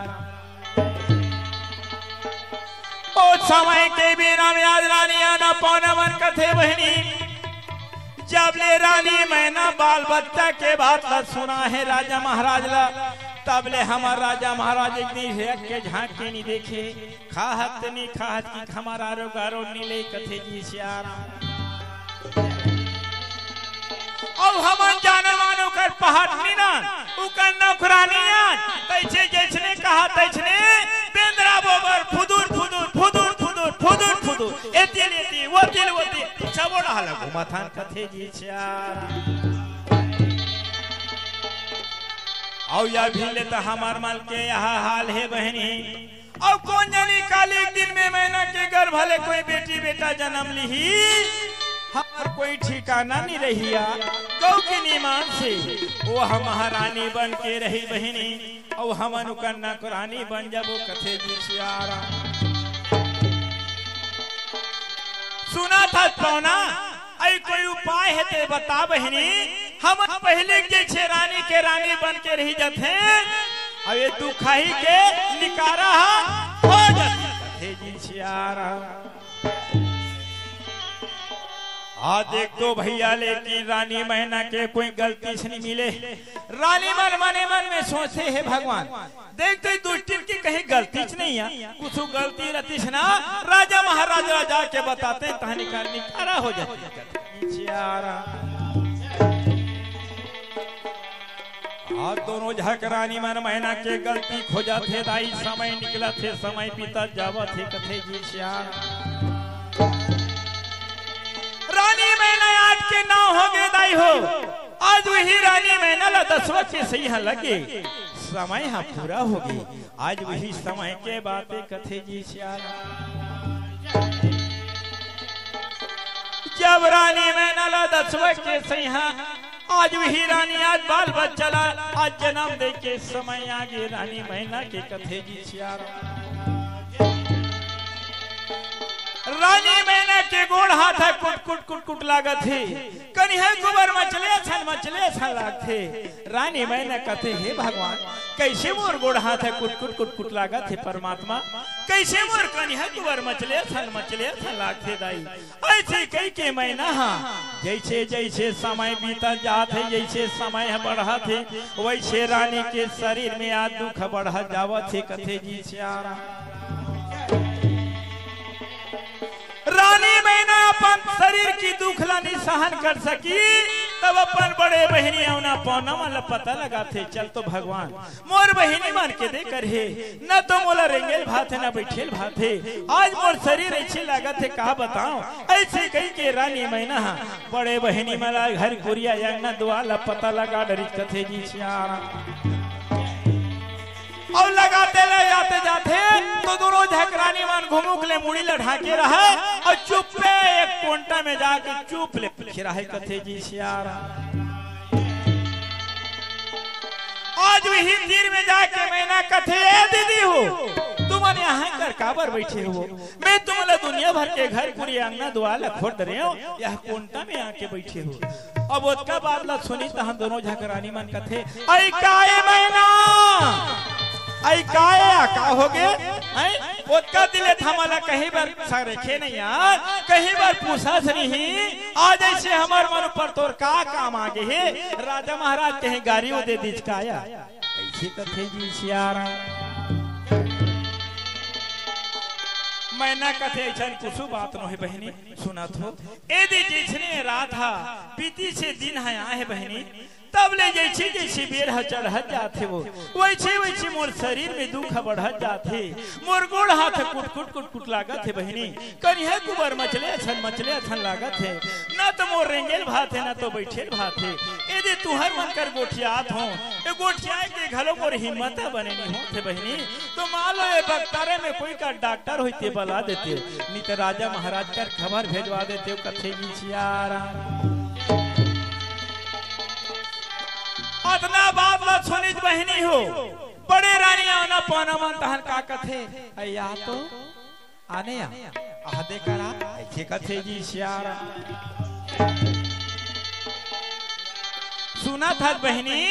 ओ समय के बिना याद रानी आना पौना मन कथे बहनी, जब ले रानी मैना बाल बच्चा के बात ला सुना है राजा महाराज ला, तब ले हमार राजा महाराज के झांक के नहीं देखे, खाहत नहीं खाहत की हमारा रोगारो नीले कथे जी सियारा। और हम जाने मानो कर पहाड़ नीना उकर नौकरानियां तैसे जैसने कहा तैसने बेंद्रा बोबर फुदुर फुदुर फुदुर फुदुर फुदुर फुदुर एती लेती वो दिल सबोड़ा हाल घुमाथान कथे जी सियारा। और या भी ले तो हमार माल के यहाँ हाल है बहनी। और कौन जानी काली दिन में मैना के घर भले कोई बेटी बेटा जन्म ली, हमार कोई ठिकाना नहीं रहिया गौ के निमान से वो हम महारानी बन के रही बहनी, और हम अनुकन्ना कुरानी बन जब कथे जी सियारा। सुना था पौना आई कोई उपाय है ते बता बहनी हम पहले जैसे रानी के रानी बन के रही जाते अब ये दुखाई के निकारा हो जाते जी सियारा देख दो भैया लेकिन रानी मैना के कोई गलती से नहीं मिले। रानी मन मने मन में सोचे है भगवान देख तो दुष्टिन की कहीं गलती नहीं है कुछ गलती रहती ना राजा महाराजा जाके बताते कहानी निकारा हो जाती। दोनों झक रानी मन मैना के गलती खो जाते दाई समय निकला थे समय बीता जावा थे कथे जी सियारा रानी मैना आज के नाव हो गए दाई हो आज वही रानी मैना ला 10 बजे से यहाँ लगे समय यहाँ पूरा हो गई आज वही समय के बातें कथे जी सियारा जब रानी मैना ला 10 बजे से यहाँ आज वही रानी आज बाल बच्चा आज जन्म दे के समय आगे रानी मैना के कथे जी सियारा रानी मैना के गोड़ हाथ है कुट कुट कुट कुट लागत है कनी है गोबर मचले छन लागथे रानी मैना कथे हे भगवान कैसे मोर गोड़ हाथ है कुट कुट कुट कुट लागत है परमात्मा कैसे मोर कनी है गोबर मचले छन लागथे दाई ऐसे कई के मैना जैसे जैसे समय बीता जात है जैसे समय बढ़त है वैसे रानी के शरीर में आज दुख बढ़त जावत है कथे जी सियारा रानी मैना अपन शरीर की दुख लानी सहन कर सकी तब अपन बड़े बहनी औना पौना मन पता लगाते चल तो भगवान मोर बहनी मान के दे कर है न तो मोला रेंगेल भात है न बैठेल भात है आज मोर शरीर अच्छी लागत है कहा बताऊं ऐसे कही के रानी मैना बड़े बहनी मला घर कुरिया अंगना दुआला पता लगा डरी कथे जी सियारा और लगाते ले जाते जाते तो दोनों झकरानी मान घूमू के लिए मुड़ी लढ़ा के रहा और चुप पे एक कोंटा में जाके चुप ले रहे कथे जी सियारा आज वही तीर में जाके मैना कथे दीदी हो तुम यहाँ कर काबर बैठे हो मैं तुम्हारा दुनिया भर के घर पूरी अंगना दुआला खोद रहे हो यह कोंटा में आके बैठे हो अब उसका बादला सुनी तो हम दोनों झकरानी मान कथे आई काए मैना आई काया का हो गए ओका दिले थमाला कहीं बार रखे नहीं यार कहीं बार पूछा नहीं आज ऐसे हमार मन पर तोर का काम आगे है राजा महाराज कहीं गाड़ियों दे दिचकाया ऐसे कथे जी सियारा मैना कथे ऐसा कुछ बात न है बहनी सुना तो यदि जिसने राधा बीती से दिन है आए बहनी तब ले जैसे जैसे बेर चढ़ जाते वो वैसे वैसे मोर शरीर में दुख बढ़ जाते मोर गोड़ हाथ कुट कुट कुट कुट लागत है बहनी कहीं है कुबर मचले अच्छन लागत है न तो मोर रेंगेल भात है न तो बैठेल भात है यदि तुहर मन कर गोठियात हो गोठिया के घलो मोर हिम्मत बने नहीं होते बहनी तो मान लो ये बक्तारे में कोई का डॉक्टर होते बला देते नहीं तो राजा महाराज कर खबर भेजवा देते कथे जी सियारा अतना बात ला सुनित बहनी हो बड़े रानिया ना पौना मन तहन का कथे अया तो आने आदे करा ऐसे कथे जी सियारा सुना था बहनी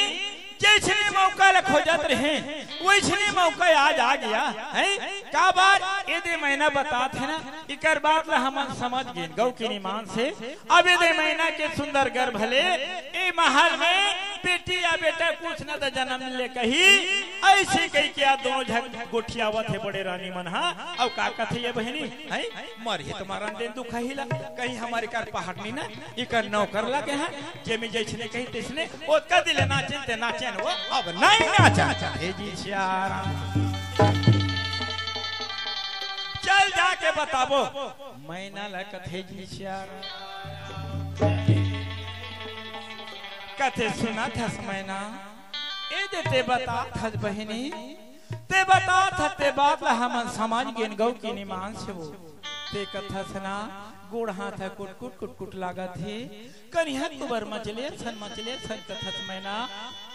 जैसे मौका खोजत रहे वैसे मौका आज आ गया है का बात यदि महीना बताते ना इकर बात ला हम समझ गए गौ की निमान से अब यदि महीना के सुंदर गर्भ भले ए महल में बेटी या बेटा कुछ न तो जन्म ले कही ऐसे कही क्या दोनों झक गोठियावत है बड़े रानी मन अब का कथे ये बहनी है मर ही तुम्हारा दिन दुख हिला कहीं हमारे कार पहाड़ नहीं ना इकर नौकर लगे हैं जेमी जैसने कही तिसने ओका दिले नाचन ते नाचन वो अब नहीं नाचा हे जी सियारा चल जाके बताबो मैना ला कथे जी सियारा कथे सुना था मैना ए देते बता था बहनी ते बता था ते बात ला हम समाज गेन गौ की निमान से वो ते कथा सुना गोड़ हाथ कुट कुट कुट कुट लागा थे कन्या कुबर मचले सन कथा मैना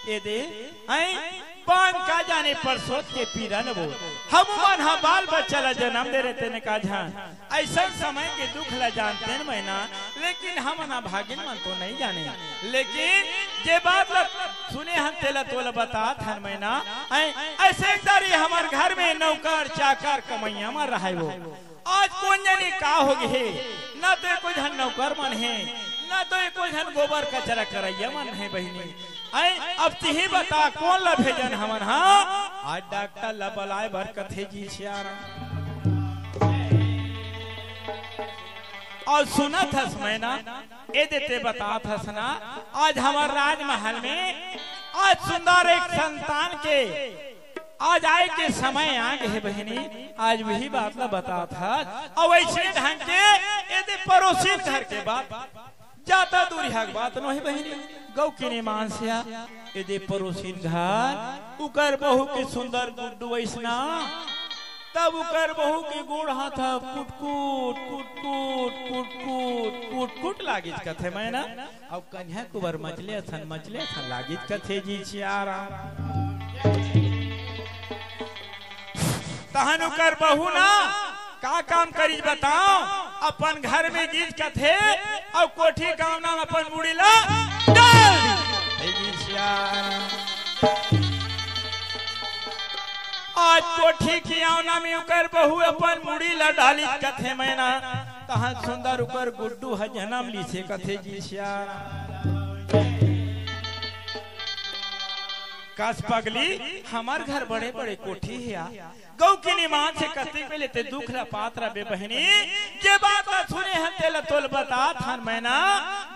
ए दे पान का जाने परसों के पीरा न बोल हम मन हा बाल बच्चा ला जन्म दे रहे तेने का जान ऐसा समय के दुख ला जानते हैं मैना लेकिन हम ना भागिन मन तो नहीं जाने लेकिन जे बात सुने हम तेला तोला बता था मैना ऐसे दारी हमार घर में नौकर चाकर कमैया मर रहा है वो आज कौन जाने का हो गए न तो कोई धन नौकर मन है न तो कोई धन गोबर कचरा करैया मन है बहनी अब तुही बता कौन ला भेजन हमन हाँ आज डॉक्टर ला बलाए बरकत है जी सियारा और सुना था मैना ए देते बता था सना आज हमारे राजमहल में आज सुंदर एक संतान के आज आए के समय आ गए बहनी आज वही बात ला बता था और वैसे ढंग के यदि पड़ोसी घर के बात जाता दूरी हक बात नहीं बहनी गौ के निमान से यदि पड़ोसी घर उकर बहू के सुंदर गुड्डू वैसना तब उकर बहू के गोड़ हाथ कुट कुट कुट कुट कुट कुट कुट कुट लागित कथे मैं ना अब कन्या कुबर मचले थन लागित कथे जी चियारा तहन उकर बहू ना का काम करी बताओ अपन घर में गीत कथे और कोठी काम नाम अपन मुड़ी ला डाल दी आज कोठी की आवना में उकर बहू अपन मुड़ी ला डाली कथे मैना तहां सुंदर उकर गुड्डू ह जन्म ली से कथे जी काश पगली हमार घर बड़े बड़े कोठी है गौ की निमान से कति पे लेते दुख ला पात्रा बे बहनी जे बात सुने हम तेला तोल बता थान मैना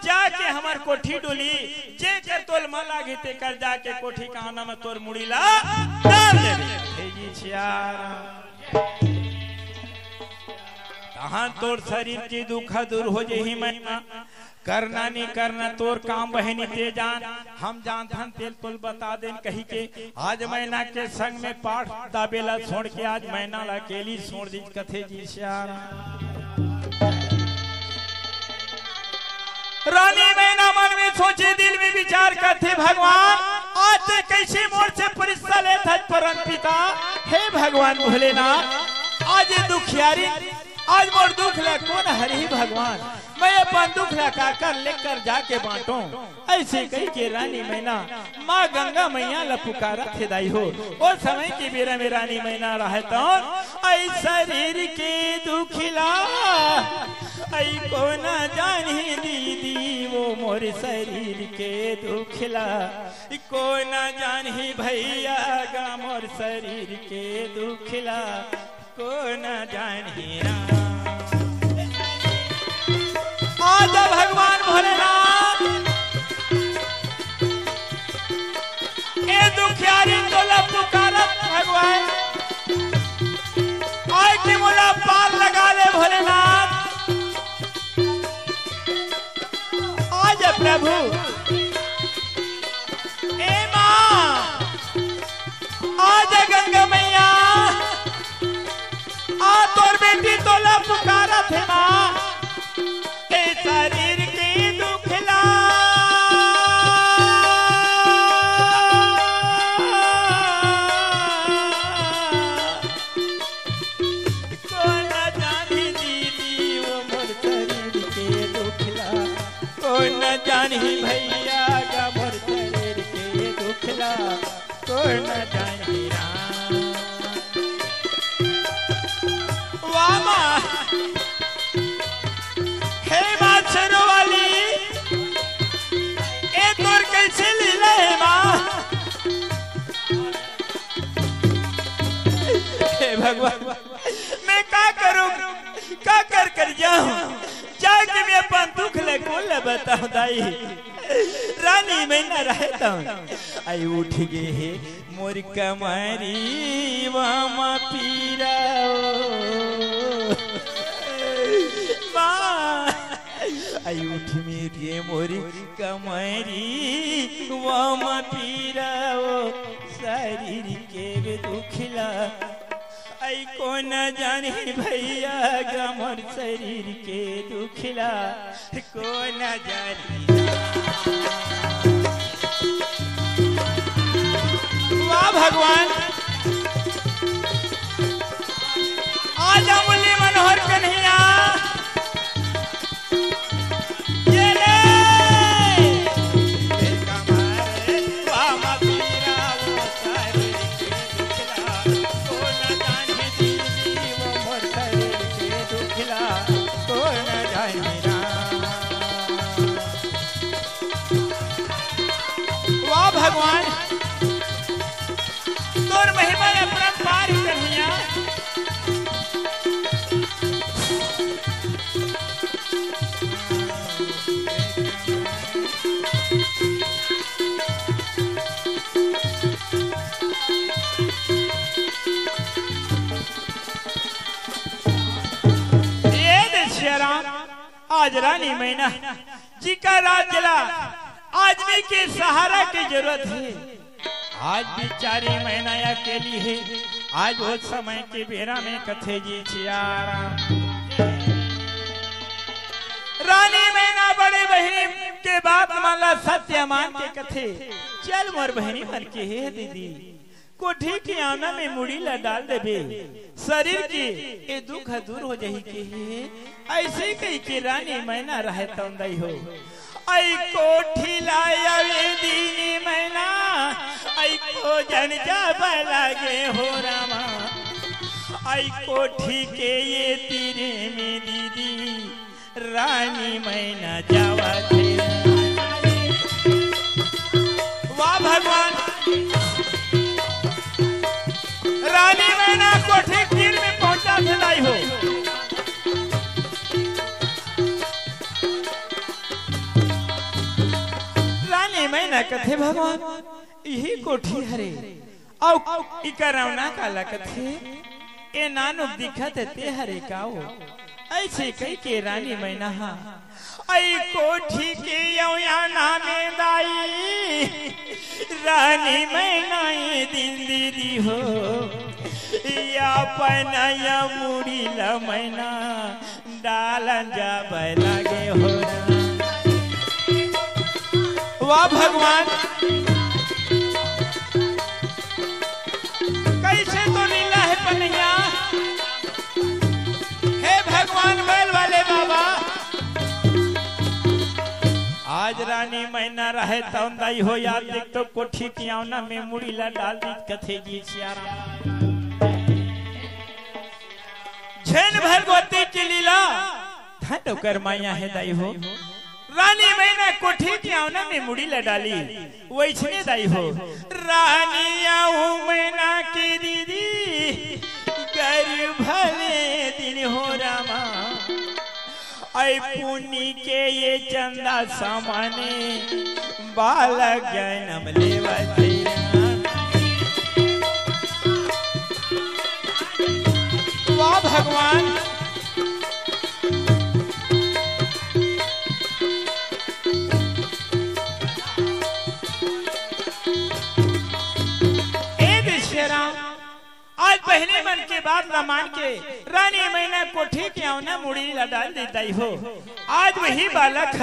जाके हमार कोठी डोली जे कर तोल मला घिते कर जाके कोठी कहना में तोर मुड़ी ला डाल दे हे जी छियारा तहां तोर शरीर की दुख दूर हो जेही मैना करना नहीं करना तोर काम बहनी ते जान हम जानथन तेल तोल बता देन कही के आज मैना के संग में पाठ दाबेला छोड़ के आज मैना ला अकेली छोड़ दी कथे जी श्याम रानी मैना मन में सोचे दिल में विचार करते भगवान आज ते कैसे मोर से परीक्षा ले था परम पिता हे भगवान भोलेनाथ आज दुखियारी आज मोर दुख ला कौन हरि भगवान मैं अपन दुख ला काकर लेकर जाके बांटो ऐसे कही के रानी मैना माँ गंगा मैया ला पुकारा थे दाई हो और समय की बेरा में रानी मैना रहे तो ऐ शरीर के दुखिला ऐ को न जानी दीदी वो मोर शरीर के दुखिला को न जानी भैया गा मोर शरीर के दुखिला को न जानी आज भगवान भोलेनाथ ए दुखियारी तोला पुकारत भगवान आय की मोला पार लगा ले भोलेनाथ आज प्रभु ए माँ आज गंगा मैया आ तोर बेटी तोला पुकारत है माँ शरीर के दुखला को न जानी दीदी वो मोर शरीर के दुखला को न जानी भैया का मोर शरीर के दुखला को न जानी वाह माँ वाली ए तोर कैसे लीला है माँ हे भगवान मैं क्या करूं क्या कर जाऊं जाके मैं अपन दुख ले कौन ले बताऊं दाई रानी मैं न रहता हूं आई उठ गए है मोर कमारी वामा पीरा माँ आई उठ मेरी मोरी कमारी वामा पीरा शरीर के दुखला आई को न जाने भैया गमर शरीर के दुखला को न जाने वाह भगवान आजा मुरली मनोहर कन्हैया ये ले कमारे वामा पीरा वो सारे दुखला को न जाने दीदी वो मोर सारे के दुखला को न जाने वाह भगवान तोर महिमा अपरंपार कन्हैया आज रानी मैना जी का राज जला आदमी के सहारा की जरूरत है। आज बेचारी मैना अकेली है। आज वो समय के बेरा में कथे जी छियारा रानी मैना बड़े बहनी के बाप माला सत्य मान के कथे चल मोर बहनी मन के है दीदी कोठी की आना में मुड़ी ला डाल देबे शरीर के ए दुख दूर हो जाही के है ऐसे कही के रानी मैना रहे तंदई हो आई कोठी लाया वे दीनी मैना आई को जन जाब लागे हो रामा आई कोठी के ये तीरे में दीदी रानी मैना जावा थे वाह भगवान रानी मैना कोठी तीर में पहुंचा दिलाई हो रानी मैना कथे भगवान यही कोठी हरे औ इकरवना काला कथे ए नानो दिखत ते हरे काओ ऐसे कई के रानी मैना हा आई कोठी के यौया नामे दाई रानी मैना ये दिन दीदी हो या पनाया मुड़ी ला मैना डालन जाब लागे हो वाह भगवान कैसे तो लीला है पनिया हे भगवान बैल वाले बाबा आज रानी मैना रहे तंदाई हो याद देख तो कोठी की आवना में मुड़ी ला डाल दी कथे जी सियारा झेन भगवती की लीला ठंडो कर माया है दाई हो रानी मैना कोठी की आवना में मुड़ी ला डाली वैसने दाई हो रानी आऊ मैना की दीदी कर भले दिन हो रामा आई पुनी के ये चंदा सामाने बालक जन्म लेवते वाह भगवान आज पहले मन के बाद न मान के रानी मैना कोठी के आवना मुड़ी ला डाल देताई हो आज वही बालक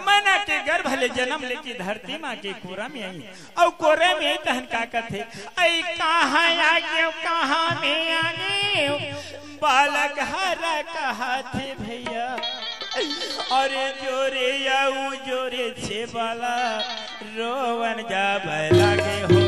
मैना के गर्भ ले जन्म लेके धरती माँ के कोरा में आई और कोरे में तहन का कथे आई कहाँ आ गयो कहाँ में आ गयो बालक हरा कहा थे भैया और जोरे आऊ जोरे छे बाला रोवन जाब लागे हो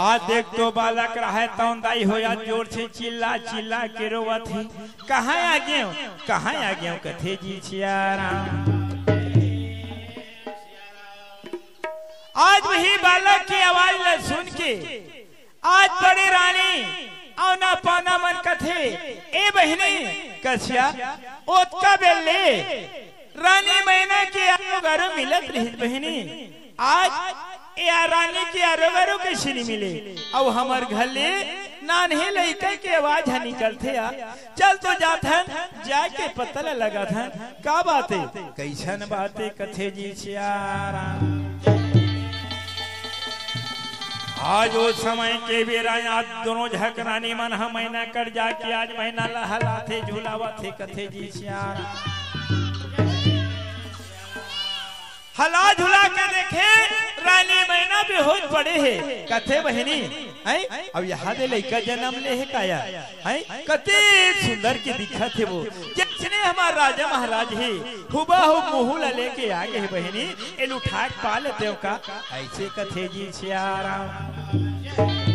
आज देख तो बालक रहे तौंदाई हो या जोर से चिल्ला चिल्ला के रोवत थी कहाँ आ गए कथे जी सियारा आज वही बालक की आवाज ल सुन के आज बड़ी रानी औना पाना मन कथे ए बहनी कसिया ओतका बेले रानी मैना के आरोगर मिलत रही बहनी आज या रानी की आरोगरो कैसे नहीं मिले अब हमार घले नान्हे लड़का के आवाज निकलते आ चल तो जाथन जाके पता लगा था का बातें कैसन बातें कथे जी सियारा आज वो समय के बेरा आज दोनों झकरानी मन हम महीना कर जाके आज महीना लहला थे झूलावा थे कथे जी श्याम हला झुला के देखे रानी मैना भी हो पड़े है कथे बहनी है अब यहाँ दे लड़का जन्म ले है काया है कते सुंदर की दिखत है वो जिसने हमारा राजा महाराज है हुबा हो मुहुला लेके आ गए बहनी एल उठा के पा लेते हो का ऐसे कथे जी श्याम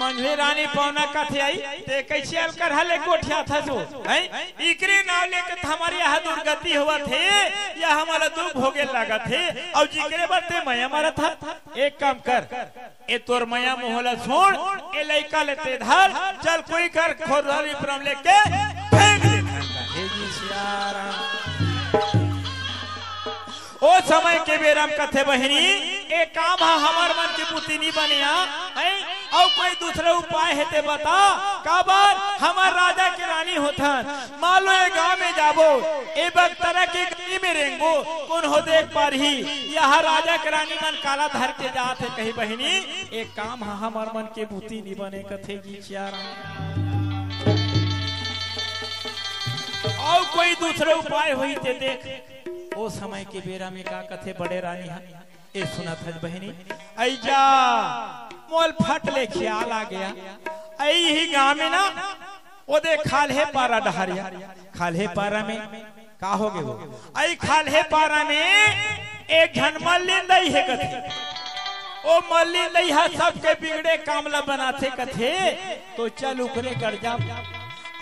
मंझे रानी पौना कथे आई ते कैसे अल कर हले कोठिया था सो हैं इकरे नाव लेके हमारे यहाँ दुर्गति हुआ थे या हमारा दुख भोगे लगा थे और जिकरे बरते मया मारा था एक काम कर ए तोर मया मोहला छोड़ ए लइका लेते धर चल कोई कर खोरारी परम लेके फेंक दे हे जी सियाराम ओ समय के बेराम कथे बहनी ए काम हमार मन की पुती नहीं बनिया है और कोई दूसरा उपाय है ते बता काबर हमार राजा की रानी होता मान लो ये गाँव में जाबो ए बख्तरा के गली में रेंगो कौन हो देख पा रही यहाँ राजा की रानी मन काला धर के जाते कही बहनी एक काम हमार मन के पुती नहीं बने कथे जी और कोई दूसरा उपाय हुई ते देख ओ समय के बेरा में का कथे बड़े रानी ए सुना था बहनी ऐजा मोल फट ले ख्याल आ गया ऐ ही गांव में ना ओ दे खाले पारा डहरिया खाले पारा में का हो गए वो ऐ खाले पारा में एक घन मल्लिंदई है कथे ओ मल्लिंदई है सबके बिगड़े कामला बनाते कथे तो चल उकरे कर जा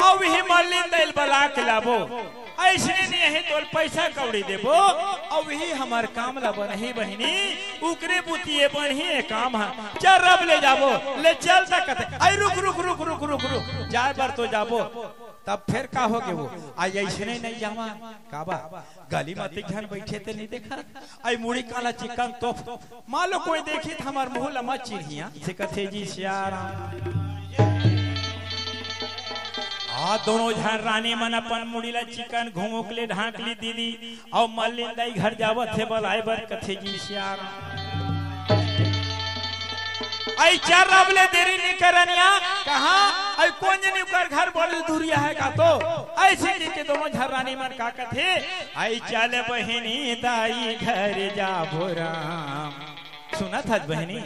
अब ही मल्लिंदई बला के लाबो ऐसे नहीं है तो पैसा कौड़ी देबो अब ही हमार काम ला बनही बहनी उकरे बुतिए बनही काम है चल रब ले जाबो ले चल तक आई रुक रुक रुक रुक रुक रुक जाए बार तो जाबो तब फिर का होगे वो आज ऐसे नहीं जावा काबा गली माती घन बैठे थे नहीं देखा आई मुड़ी काला चिकन तो मान लो कोई देखी तो हमार मुंह लमा चिड़िया से कथे जी श्याम आ दोनों झन रानी मन अपन मुड़ीला चिकन घूमोकले ढांकली दीदी और मल्लिंदाई घर जावत थे बलाए बर कथे जी श्याम आई चार रबले देरी नहीं करनिया कहा आई कौन जनी कर घर बड़ी दूरिया है का तो ऐसे जी के दोनों झन रानी मन का कथे आई चल बहनी दाई घर जा भोराम सुना था बहनी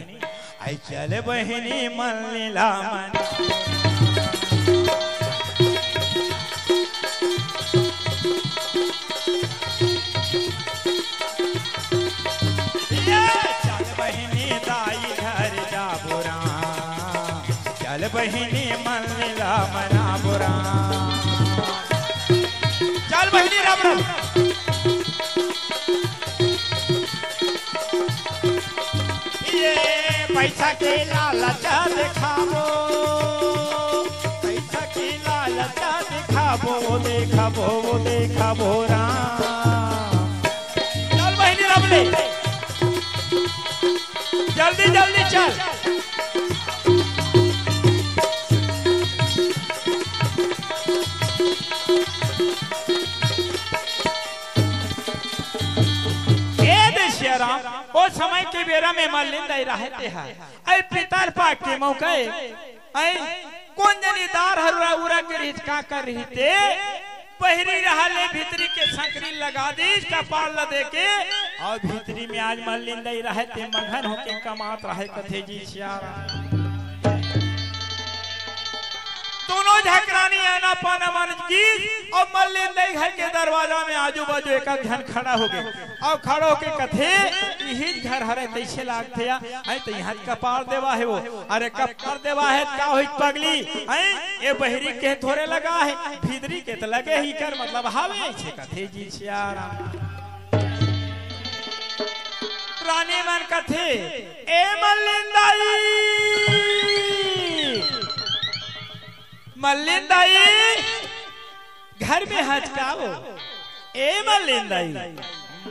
आई चल बहनी मल्लिला मन बहिनी मल्लिला मना बुरा चल बहिनी राम राम ये पैसा के लालच दिखाबो पैसा के लालच दिखाबो देखाबो राम चल बहिनी राम ले जल्दी जल्दी चल ओ समय के बेरा में मल्लिंदाई रहते हैं ऐ पितर पाक के मौके ऐ कौन जनीदार हरुरा उरा के रिच का कर रही थे पहरी रहले भीतरी के सकरी लगा दी कपाल ल देके और भीतरी में आज मल्लिंदाई रहते मगन होके कमात रहे कथे जी श्याम दोनों झकरानी आना पाना मन की और मल्लिंदाई घर के दरवाजा में आजू बाजू एक घन खड़ा हो गए और खड़ो के कथे यही घर हरे तैसे लागते है तो यहाँ कपार देवा है वो अरे कपार देवा है क्या हुई पगली है ये बहरी के थोड़े लगा है भीतरी के तो लगे ही कर मतलब हावे ऐसे कथे जी श्यारा रानी मन कथे ए मल्लिंदाई मल्लिंदाई घर में हचकाओ ए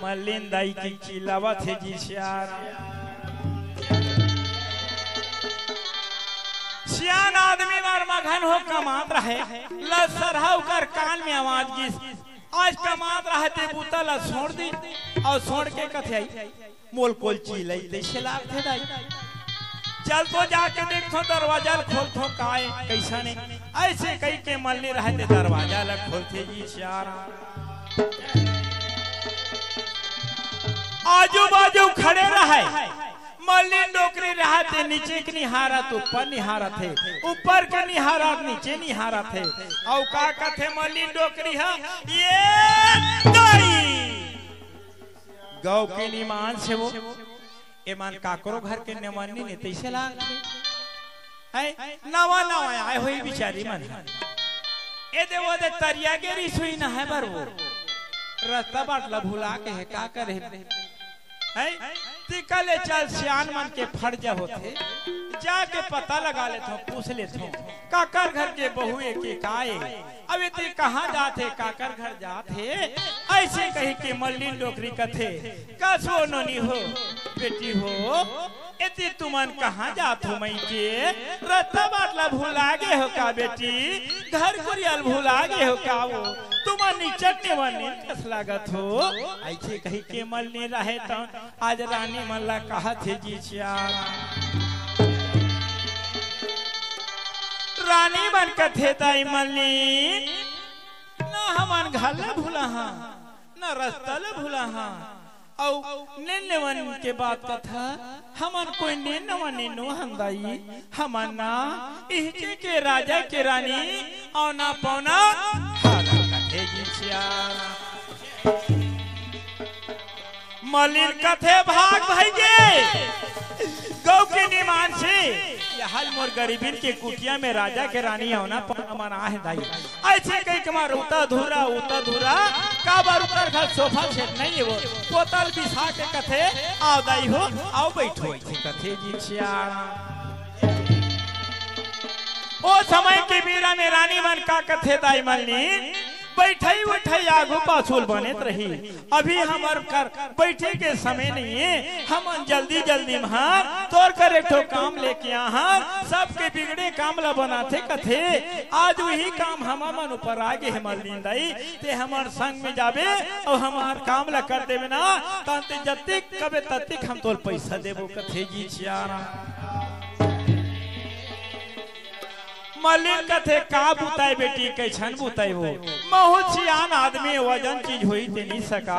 मल्लिंदाई की चिल्लावत है जी सियान आदमी मार मगन हो कमात रहे लसरहा कर कान में आवाज गिस आज कमात रहते बुतला छोड़ दी और छोड़ के कथे आई मोल कोल चीले देशे लागथे दाई चल तो जाके देखो दरवाजा खोलथो काय कैसा ने ऐसे कई के मल्ली रहते दरवाजा लग खोलते जी श्यारा आजू बाजू खड़े रहे मल्ली नौकरी रहते नीचे के निहारा तो ऊपर निहारा थे ऊपर के निहारा नीचे निहारा थे और का कथे मल्ली नौकरी है ये गौ के निमान से वो एमान काकरो घर के नेमनी ने तैसे लाग है नवा नवा आए हुई बिचारी मन ए देवो दे तरिया गेरी सुई ना है बर वो रास्ता बाटला भुला के है का करे है तिकले चल सियान मन के फर्ज होते जाके पता लगा लेथो पूछ लेथो काकर घर के बहुए के काए अबे ते कहां जाते काकर घर जाते ऐसे कही के मल्ली नौकरी कथे कसो ननी हो बेटी हो एती तुमन कहां जात हो मई के रास्ता बाटला भुला गे हो का बेटी घर कुरियल भुला गे हो का वो तुमन चटने वाली कस लागत हो ऐसे कही के मल्ली रहे तो आज रानी मल्ला कहा थे जी रानी बन कथे ताई मल्ली ना हमन घर भूला हाँ ना रास्ता भूला हाँ औ नेनवन के बात कथा हमन कोई नेनवन नो हंदाई हमन ना इहचे के राजा के रानी और ना पौना कथे जी मलिन कथे भाग भाई गौ के निमान से हल मोर गरीबीन के कुटिया में राजा के रानी होना मना है दाई ऐसे कई कमार उता धूरा का बार ऊपर घर सोफा सेट नहीं है वो बोतल बिछा के कथे आओ दाई हो आओ बैठो ऐसे कथे जी श्यारा ओ समय के बीरा में रानी मन का कथे दाई मलनी बैठाई उठाई आगू पाछुल बनेत रही अभी हमार कर बैठे के समय नहीं है हम जल्दी जल्दी महार तोर कर एक काम लेके यहाँ सबके बिगड़े काम ला बनाते कथे आज वही काम हम मन ऊपर आगे हिमालय दाई ते हमार संग में जाबे और हमार काम ला कर देवे ना तांते जत्तिक कबे तत्तिक हम तोर पैसा देबो कथे जी श्यारा मलिन कथे का बुताई बेटी कैसन बुताई हो बहुत सियान आदमी वजन चीज हुई ते नहीं सका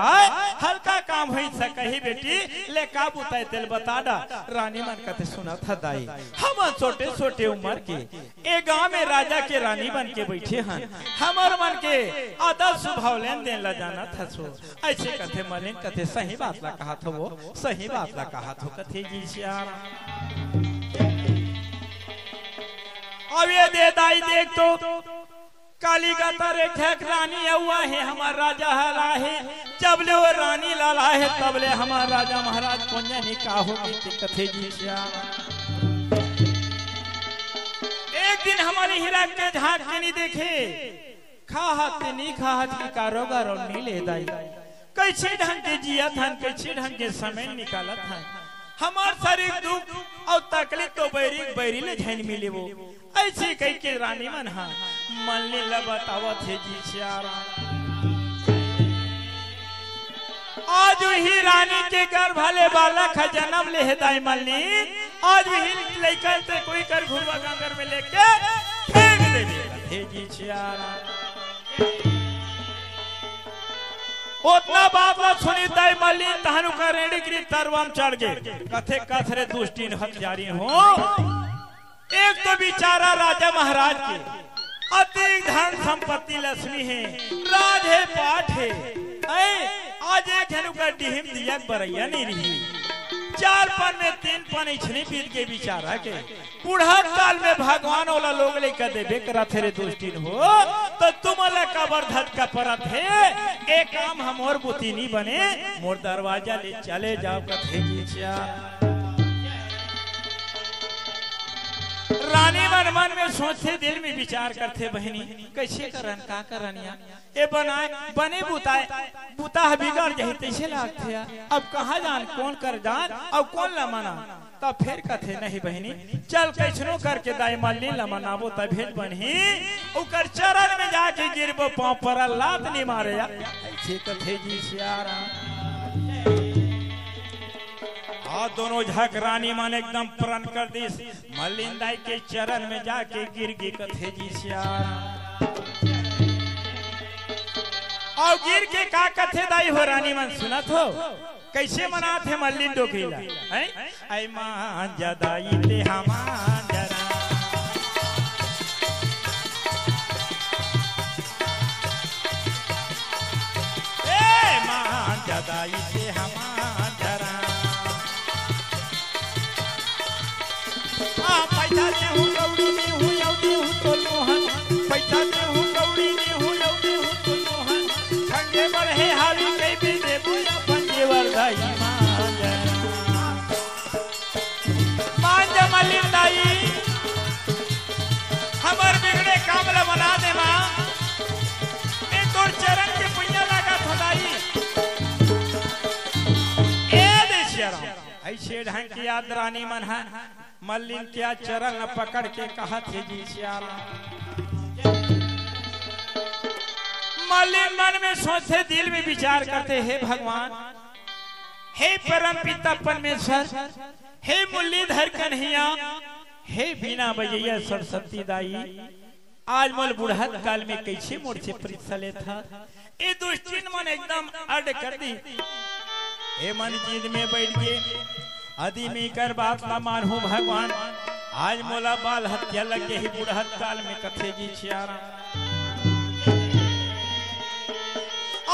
हल्का काम हुई सका ही बेटी ले का बुताई तेल बता डा रानी मन कथे सुना था दाई हम छोटे छोटे उम्र के ए गांव में राजा के रानी बन के बैठे हैं हमार मन के आधा स्वभाव लेन देन ला जाना था सो ऐसे कथे मलिन कथे सही बात ला कहा था वो सही बात ला कहा था कथे जी श्यारा अब ये दे दाई देख तो काली गाता रेखा रानी हुआ है हमारा राजा हरा है जब ले वो रानी लाला है तब ले हमारा राजा महाराज पुण्य निकाह होगी कथे जी एक दिन हमारे हीरा के झांक के नहीं देखे खाहत नहीं खाहत की कारोबार और नहीं ले दाई कैसे ढंग के जिया था कैसे ढंग के समय निकाला था हमार शरीर दुख और तकलीफ तो बैरी ले झैन मिले वो ऐसे कई के रानी मन हाँ मन ले बतावत है जी श्यारा आज ही रानी के घर भले बालक है जन्म ले है दाई मलनी आज ही लेकर से कोई कर घुरवा गांगर में लेके फेंक दे जी श्यारा उतना बात ना सुनी दाई मल्ली तहनु का रेडी की तरवाम चढ़ गए कथे कथरे दुष्टीन हत्यारी हो एक तो बेचारा राजा महाराज के अति धन संपत्ति लक्ष्मी है राज है पाठ है आज एक धनु का डिहिम दिया बरैया नहीं रही 4 पन में 3 पन इछनी पीत के बेचारा के बूढ़ा काल में भगवान वाला लोग लेकर देवे करा थे दुष्टीन हो तो तुम कबर धत का परत है एक काम हम और बुती नहीं बने मोर दरवाजा ले चले जाओ कथे रानी मन मन में सोचते दिल में विचार करते बहनी कैसे करन का करनिया ए बनाए बने बुता बिगड़ जाए तैसे लागते अब कहाँ जान कौन कर जान अब कौन ला मना तब फिर कथे नहीं बहनी चल कैसनो करके दाई मल्ली ला मनाबो तब भेज बनी उकर चरण में जाके गिरबो पांव पर लात नहीं मारे ऐसे कथे जी श्यारा और दोनों झक रानी मन एकदम प्रण कर दी मल्लिन दाई के चरण में जाके गिर गी कथे जी श्याम और गिर के का कथे दाई हो रानी मन सुनत हो कैसे मनात है मल्लिन डोकीला ऐ मान जदाई ते हमान जरा ए मान जदाई ते हमान जरा आ पैसा दे हूं कौड़ी दे हूं यौदी हूं तो मोहन पैसा दे हूं कौड़ी दे हूं यौदी हूं तो मोहन संगे बढ़े हावी कई भी देबू अपन जेवर दाई मान जा मल्लिन दाई हमर बिगड़े कामला बना दे मां ए तोर चरण के पुण्य लगा थदाई ए देशियारा ऐसे ढंग की याद रानी मन है मल्लिन क्या चरण न पकड़ के कहा थे जी श्यारा मल्लिन मन में सोचते दिल में विचार करते हे भगवान हे परम पिता परमेश्वर हे मुरलीधर कन्हैया हे बिना बजैया सरस्वती दाई आज मोल बुढ़त काल में कैसे मोड़ से परीक्षा लेता ये दुष्टिन मन एकदम अड कर दी हे मन जीद में बैठ गए आदमी कर बात ना मानू भगवान आज मोला बाल हत्या लगे ही बुढ़त काल में कथे जी श्यारा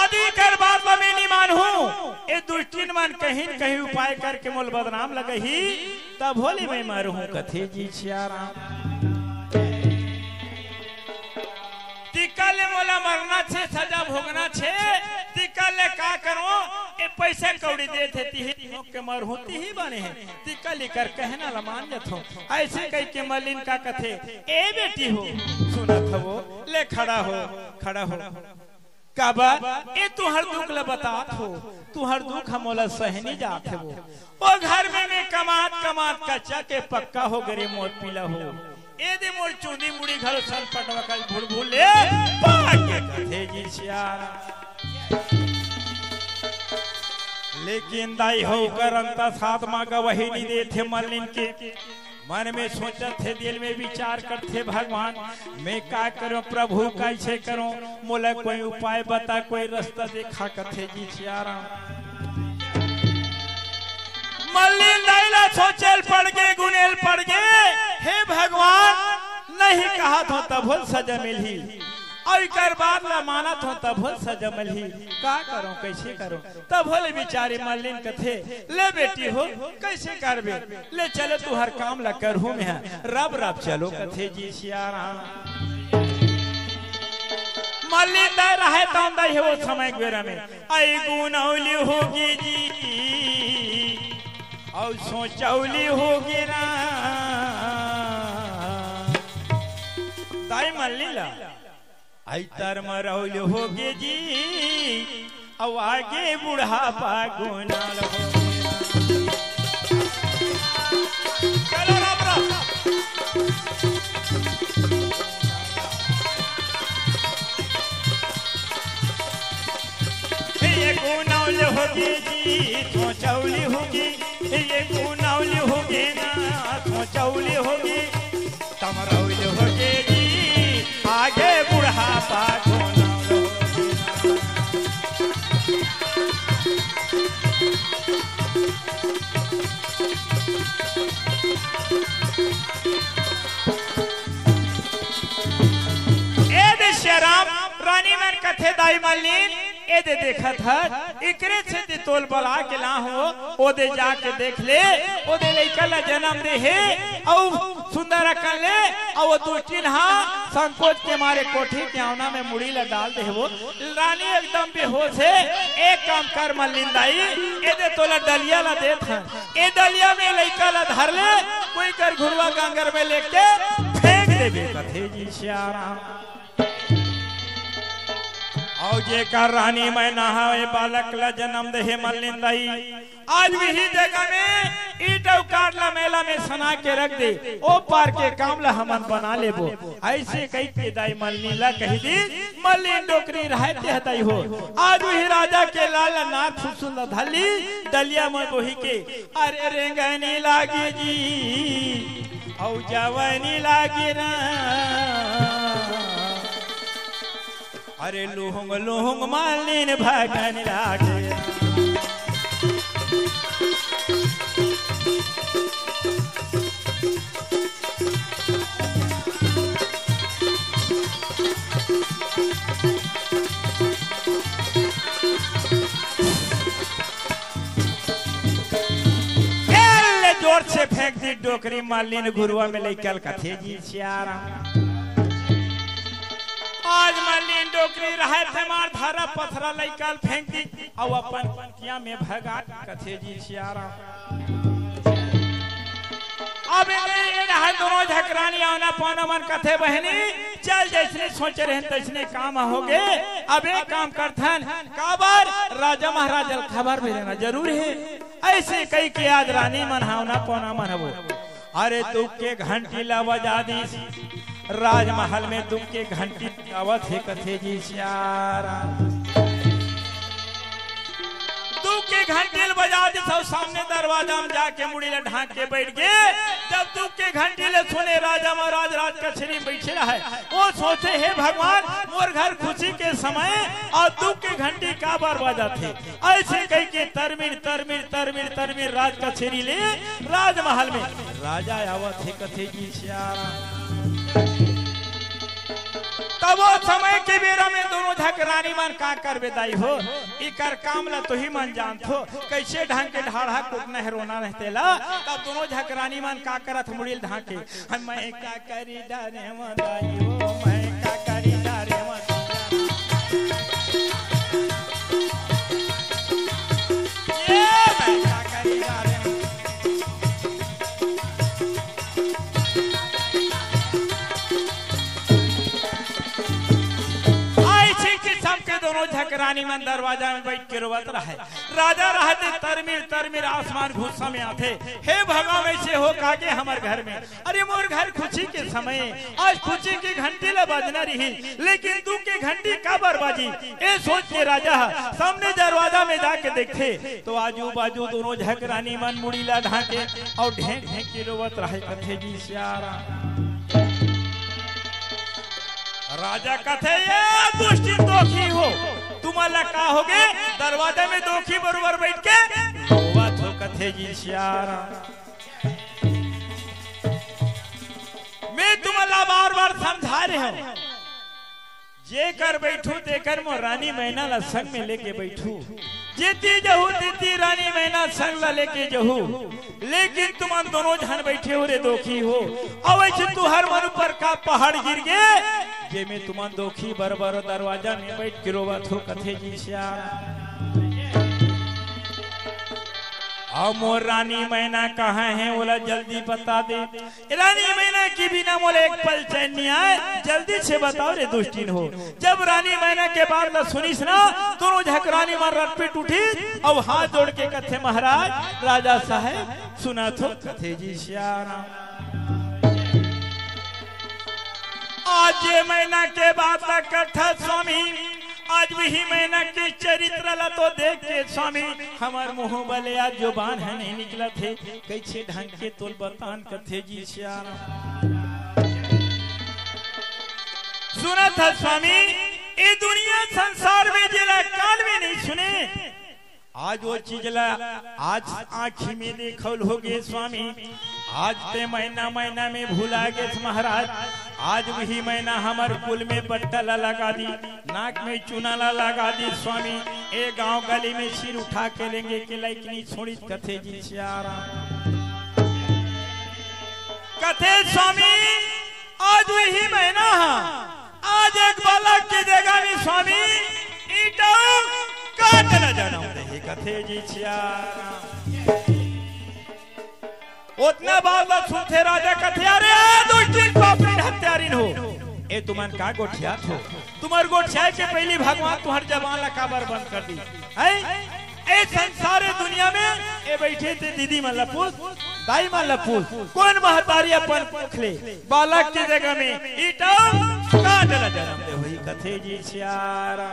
आदि कर बात मैं नहीं मानू ये दुष्टिन मन कहीं कहीं उपाय करके मोल बदनाम लगे ही तब होली मैं मारू कथे जी श्यारा टिका ले मोला मरना छे सजा भोगना छे टिका ले का करो ए पैसे कौड़ी देते तिही के मर होती ही बने हैं टिका लेकर कहना ला मान जत हो ऐसे कह के मल्लिन का कथे ए बेटी हो सुनत हो ले खड़ा हो काबा ए तू हर दुख ले बतात हो तू हर दुख मोला सहनी जात है वो घर में मैं कमात कच्चा के पक्का हो गरे मोर पीला हो ए दे मोर चूंदी मुड़ी घर सन पटवा का भूल ले पाके कथे जी श्यारा लेकिन दाई हो कर अंता साथ मां का वही नहीं दे थे मल्लिन के मन में सोचत थे दिल में विचार करते भगवान मैं का करूं प्रभु कैसे करूं मोला कोई उपाय बता कोई रास्ता देखा कथे जी श्यारा मल्लिन दाईला सोचल पड़ गए गुनेल पड़ गए हे भगवान नहीं कहा तो तब सजा मिली और कर बात ला माना तो तब सजा मिली का करूं कैसे करूं तब होले बिचारी मल्लिन कथे ले बेटी हो कैसे करबे ले चले तू हर काम ला करहूं मैं रब चलो कथे जी श्यारा मल्लिन दा रहे तो दई है वो समय बेरा में आई गुनौली होगी जी और सोचौली होगी ना दाई मल्लिन ला आई तर मरौल होगे जी अब आगे बुढ़ापा गुनाल हो चलो राम ये गुनाल होगे जी तो चौली होगी ये गुनाल होगे ना तो चौली होगी तमरौल होगे जी आगे बुढ़ापा रानी मन कथे दाई मल्लिन ए दे देखा था इकरे से दे तोल बला के ला हो ओ दे जाके देख ले ओ दे लइका ला जन्म दे है औ सुंदर कर ले औ वो दुष्टिन हां संकोच के मारे कोठी के आवना में मुड़ी ला डाल दे वो रानी एकदम बेहोश है एक काम कर मल्लिन दाई ए दे तोला डलिया ला दे था ए डलिया में लइका ला धर ले कोई कर घुरवा गांगर में लेके फेंक देबे कथे जी श्यारा और जे कर रानी मैं नहावे बालक ला जन्म दे मल्लिन दाई आज भी ही जगह में ईट और काटला मेला में सना के रख दे ओ पार के कामला हमन बना लेबो। ऐसे कई के दाई मलनीला कही दी मल्ली डोकरी रहते हतई हो। आज भी राजा के लाल नाथ सुंदर धली दलिया में बोही के अरे रेंगनी लागी जी औ जवानी लागी ना अरे लुहुंग लुहुंग मालिन भगन लागे जोर से फेंक दी डोकरी मालिन गुरुआ में लेकर कथे जी सियारा। आज मालिन डोकरी रहे थे मार धारा पथरा लेकर फेंक दी और अपन पंक्तियां में भगा कथे जी सियारा। अब ये दोनों झकरानी आना पाना मन कथे बहनी चल जैसे सोचे रहे तैसने काम हो गए। अब एक काम करथन काबर राजा महाराजा खबर भी लेना जरूर है। ऐसे कई के याद रानी मन हावना पौना मन हो। अरे दुख के घंटी ला बजा दी राजमहल में दुख के घंटी आवत है कथे जी सियारा। दुख के घंटी बजा दी सब सामने दरवाजा में जाके मुड़ी ले ढांक के बैठ गए। जब दुख के घंटी ले सुने राजा महाराज राज कचहरी बैठे रहे वो सोचे हे भगवान मोर घर खुशी के समय और दुख के घंटी का बार बजा थे। ऐसे कई के तरमीर तरमीर तरमीर तरमीर राज कचहरी ले राजमहल में राजा आवत है कथे जी सियारा। तब वो समय के बेरा में दोनों झकरानी मन का कर बेदाई हो इकर कामला तो ही मन जानत हो कैसे ढंग के ढाढ़ा कुटना है रोना रहते ला। तब दोनों झकरानी मन का करत मुड़िल ढाके मैं का करी डारे मदाई हो मैं का करी डारे ये मैं का करी डारे दोनों झकरानी मन दरवाजा में बैठ के रोवत रहे। राजा रहते तरमीर तरमीर आसमान घुस्सा में आते हे भगवान ऐसे हो काके हमार घर में अरे मोर घर खुशी के समय आज खुशी की घंटी ला बजना रही लेकिन दुख की घंटी का बरबाजी ये सोच के राजा सामने दरवाजा में जाके देखे तो आजू बाजू दोनों झकरानी मन मुड़ी ला ढाके और ढेंक ढेंक के रोवत रहे कथे जी सियारा। राजा कथे ये दुष्टी दोखी हो तुम्हारा का होगे दरवाजे में दोखी बरोबर बैठ के बात हो कथे जी सियारा। मैं तुम्हारा बार बार समझा रहे हूँ जे कर बैठू देकर मो रानी मैना ला संग में लेके बैठू जीती जहू दीदी रानी मैना संग ला लेके जहू लेकिन तुम दोनों जन बैठे हो रे दोखी हो अब ऐसे तू हर मन पर का पहाड़ गिर गए जे में तुम दोखी बरबर दरवाजा में बैठ के रोवत हो कथे जी सियारा। मोर रानी मैना कहाँ है बोला जल्दी बता दे। रानी मैना की बिना मोले एक पल चैन नहीं आए जल्दी से बताओ रे दुष्टिन हो। जब रानी मैना के बात न सुनीस ना दोनों झकरानी मार रटपिट उठी अब हाथ जोड़ के कथे महाराज राजा साहब सुना तो कथे जी सियारा। आज मैना के बात कथा स्वामी आज भी मैना के चरित्र ला तो देख के स्वामी हमार मुंह बले आज जुबान है नहीं निकला थे कैसे ढंग के तोल बतान कथे जी सियारा। सुना था स्वामी ये दुनिया संसार में जिला काल में नहीं सुने आज वो चीज ला आज आँखी में देखल हो गए स्वामी। आज ते महीना महीना में भूला गए महाराज आज वही महीना हमार कुल में बट्टा ला लगा दी नाक में चूना ला लगा दी स्वामी। ए गांव गली में सिर उठा के लेंगे कि लाइकनी छोड़ी कथे जी सियारा। कथे स्वामी आज वही महीना आज एक बालक की जगह में स्वामी ईटा काट न जाना कथे जी सियारा। उतना बात सुनते राजा कथे अरे दुष्टिन पापी हत्यारिन हो ए तुमन का गोठियात हो तुम्हार गोठिया के पहली भगवान तुम्हार जबान ला काबर बंद कर दी है ए संसार दुनिया में ए बैठे थे दीदी मन लपूस दाई मन लपूस कौन महतारी अपन पोखले बालक की जगह में ईटा काट ला जन्म दे वही कथे जी सियारा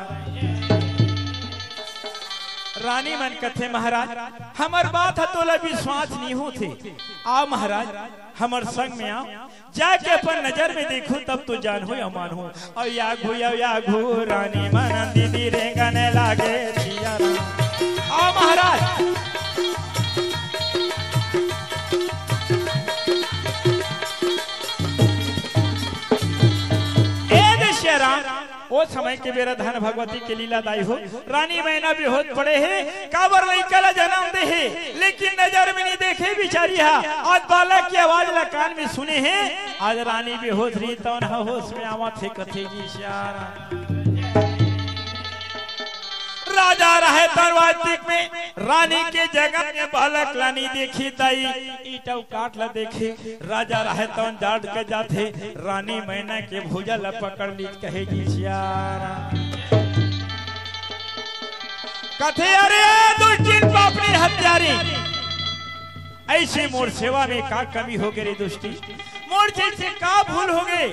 रानी मन कथे महाराज हमर बात हतोला विश्वास नहीं होते आओ महाराज हमर संग में आओ जाके अपन नजर में देखो तब तो जान हो या मान हो और या घू रानी मन दीदी रेंगने लागे आओ महाराज वो समय के बेरा धन भगवती के लीला दाई हो रानी मैना भी होत पड़े है काबर लइका जन्म दे है लेकिन नजर में नहीं देखे बिचारी हा आज बालक की आवाज ला कान में सुने हैं आज रानी भी होत रही तो न होश में आवत है कथे जी सियारा राजा रहे दरवाजिक में रानी के जगह में बालक लानी देखी ताई ईटा काट ला देखे राजा रहे तो डांट के जाते रानी मैना के भुजा ला पकड़ ली कहे जी सियारा कथे अरे दुष्टिन पापनी हत्यारी ऐसे मोर सेवा में का कमी हो गई दुष्टि मोर से का भूल हो गए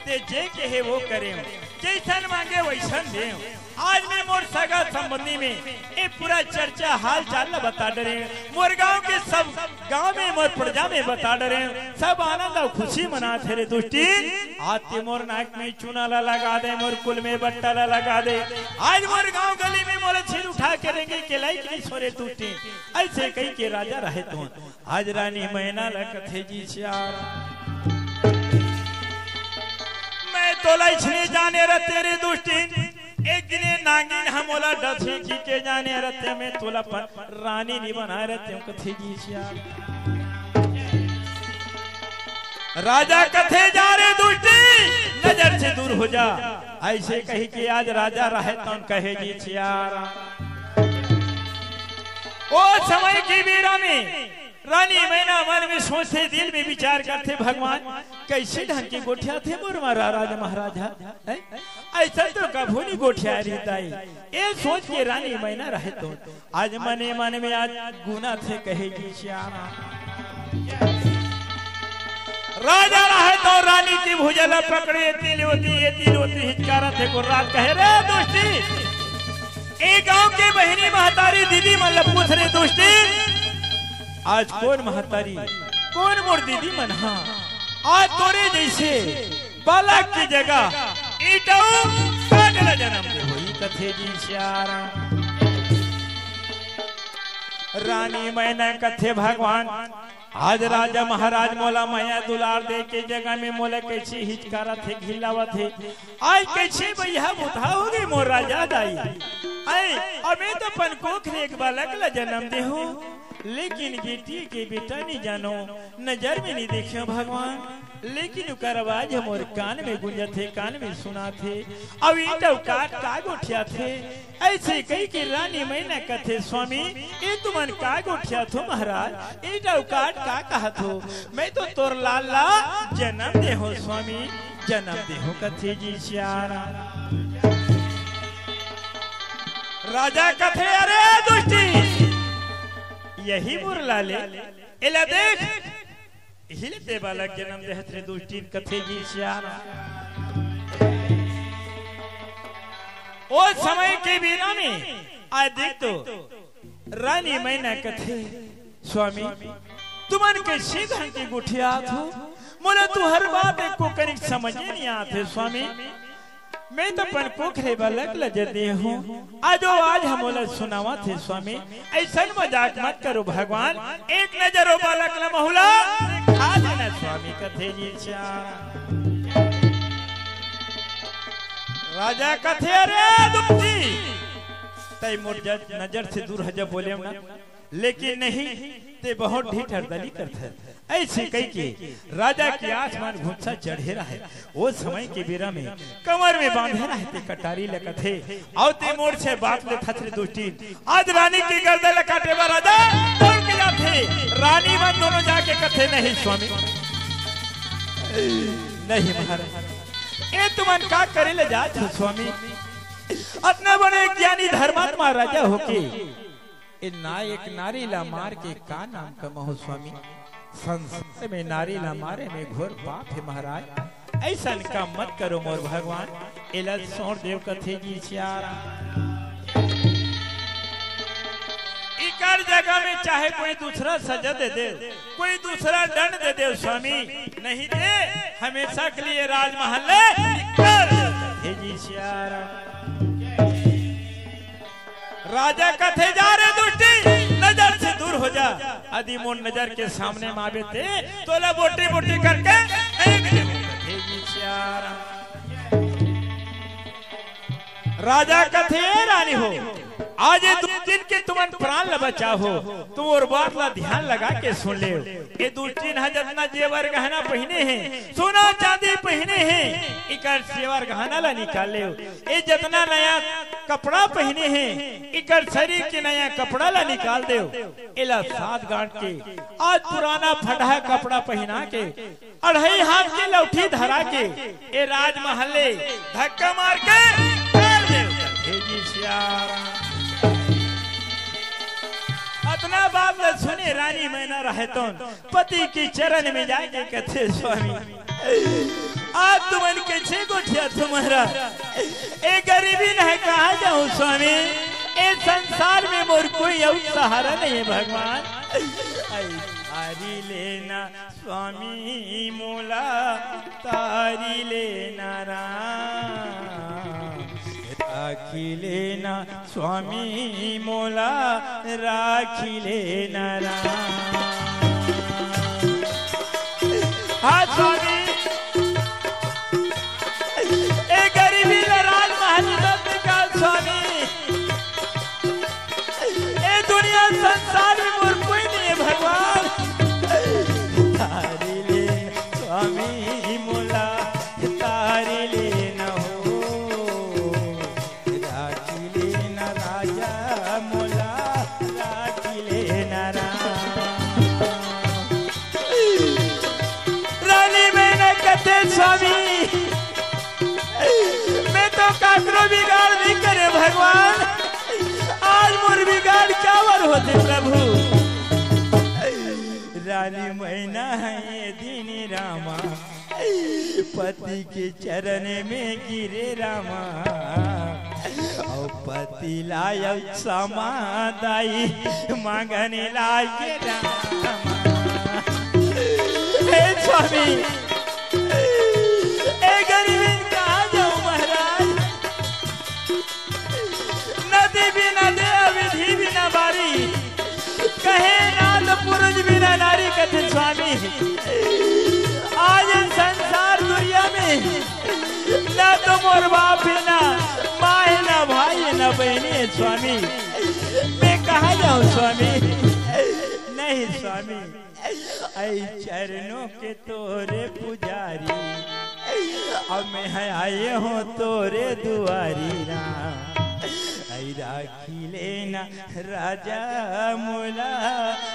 ते जे के है वो करे जैसन मांगे वैसन दे आज में मोर सगा संबंधी में ये पूरा चर्चा हाल चाल बता डरे मोर गांव के सब गांव में मोर प्रजा में बता डरे सब आनंद और खुशी मनाते रे दुष्टि आते मोर नाक में चूना ला लगा दे मोर कुल में बट्टा ला लगा दे आज मोर गांव गली में मोर छीन उठा के रेंगे के लाई की सोरे दुष्टि ऐसे कई के राजा रहे तो आज रानी मैना ला कथे जी सियारा मैं तोला छने जाने रे तेरे दुष्टि एक दिन नागिन हमोला डसे की के जाने रहते में तोला पर रानी नहीं बना रहते कथे जी सियारा राजा कथे जा रे दुष्टि नजर से दूर हो जा ऐसे कही कि आज राजा रहे तो कहे जी सियारा ओ समय की बीरा में रानी मैना मन में सोचते दिल में विचार करते भगवान कैसे ढंग के गोठिया थे मोर राजा महाराजा ऐसा तो कभू नहीं गोठिया रहता है ये सोच के रानी मैना रहे तो आज मने मन में आज गुना थे कहे जी श्यामा राजा रहे तो रानी की भुजला पकड़े तिलोती हिचकारा थे को रात कहे रे दोस्ती एक गांव के बहनी महतारी दीदी मतलब पूछ रहे दोस्ती आज कौन महतारी कौन मोर दीदी मन हाँ आज तोरे जैसे बालक की जगह ईटाऊ काटला जन्म दे वही कथे जी सियारा रानी मैंने कथे भगवान आज राजा महाराज मोला माया दुलार दे के जगह में मोला कैसे हिचकारा थे घिलावा थे आज कैसे भैया बुधा हो गई मोर राजा दाई आई अबे तो पन कोख ने एक बालक ला जन्म दे हो लेकिन बेटी के बेटा नहीं जानो नजर में नहीं देखियो भगवान लेकिन उकर आवाज हमर कान में गुंजा थे कान में सुना थे अब ईटा काट का गोठिया थे ऐसे कई के रानी मैना कथे स्वामी ये तुमन का गोठिया थो महाराज ईटा काट का कहा थो मैं तो तोर लाला जन्म दे हो स्वामी जन्म दे हो कथे जी सियारा राजा कथे अरे दुष्टी यही मोर लाले एला देख हिलते बालक जन्म दे हथरे दुष्टि कथे जी सियारा ओ समय के बीरा में आज देख तो रानी मैना कथे स्वामी तुमन के सीधा की गुठिया थो मोला तू हर बात को कनिक समझे नहीं आते स्वामी मैं तो पन पोखरे बालक लजदे हूँ आज हमोला सुनावा थे स्वामी ऐसा मजाक मत करो भगवान एक नजर बालक ला महुला खा देना स्वामी कथे जी सियारा राजा कथे अरे दुखी तय मोर नजर से दूर हज बोले ना लेकिन नहीं ते बहुत ढीठ हरदली करते ऐसे कई के राजा के आसमान घुसा चढ़े रहा है वो समय के बेरा में कमर में बांधे रहते कटारी लकथे औते मोड़ से बात ले थथरे दुष्टि आज रानी की गर्दन लकाटे बा राजा दौड़ के जाते रानी मन दोनों जाके कथे नहीं स्वामी नहीं महाराज ए तुमन का करे ले जा स्वामी अपना बड़े ज्ञानी धर्मात्मा राजा होके नायक नारी ला मार के का नाम कमहो स्वामी। संसार में नारी ला मारे में घोर पाप है महाराज। ऐसा का मत करो मोर भगवान। एला सोर देव कथे जी सियारा इकर जगह में चाहे कोई दूसरा सजा दे दे, कोई दूसरा दंड दे दे स्वामी, नहीं दे हमेशा के लिए राजमहल कथे जी सियारा। राजा कथे जा रे दुष्टी नजर से दूर हो जा, यदि मोर नजर के सामने मावे थे तोला बोटी बोटी करके राजा कथे रानी हो आज दिन के तुमन प्राण ल बचा हो, तुम और बात ला ध्यान लगा के सुन ले। ये दूसरी जितना जेवर गहना पहने हैं, सोना चांदी पहने हैं, इकर जेवर गहना ला निकाल ले। ये जितना नया कपड़ा पहने हैं, इकर शरीर के नया कपड़ा ला निकाल दे। इला साथ गांठ के आज पुराना फटा कपड़ा पहना के, 2.5 हाथ की लौठी धरा के, ये राजमहल धक्का मार के अपना बात सुने रानी मैना रहे तो पति के चरण में जाके कथे स्वामी आज तुमन कैसे गोठिया तुम्हारा ए गरीबी नहीं कहा जाऊं स्वामी। ए संसार में मोर कोई और सहारा नहीं है भगवान। तारी लेना स्वामी मोला तारी लेना राम, राखी लेना स्वामी मोला राखी लेना राम। हाँ स्वामी ए गरीबी राजमहल का स्वामी, ए दुनिया संसार में मोर कोई नहीं है भगवान। तारी ले स्वामी मोला तारी लेना हो, स्वामी मैं तो काकरो बिगाड़ नहीं करे भगवान। आज मोर बिगाड़ क्या वर होते प्रभु। रानी मैना है दिन रामा, पति के चरण में गिरे रामा, और पति लाया समादाई मांगने लागे रामा। हे स्वामी कहे नाद पुरुष बिना नारी कथे स्वामी। आज संसार दुनिया में ना तो मोर बाप है, ना माँ है, ना भाई है, ना बहनी है स्वामी। मैं कहा जाऊं स्वामी। नहीं स्वामी आई चरणों के तोरे पुजारी, अब मैं आए हो तोरे दुआरी राम। राखी लेना राजा मोला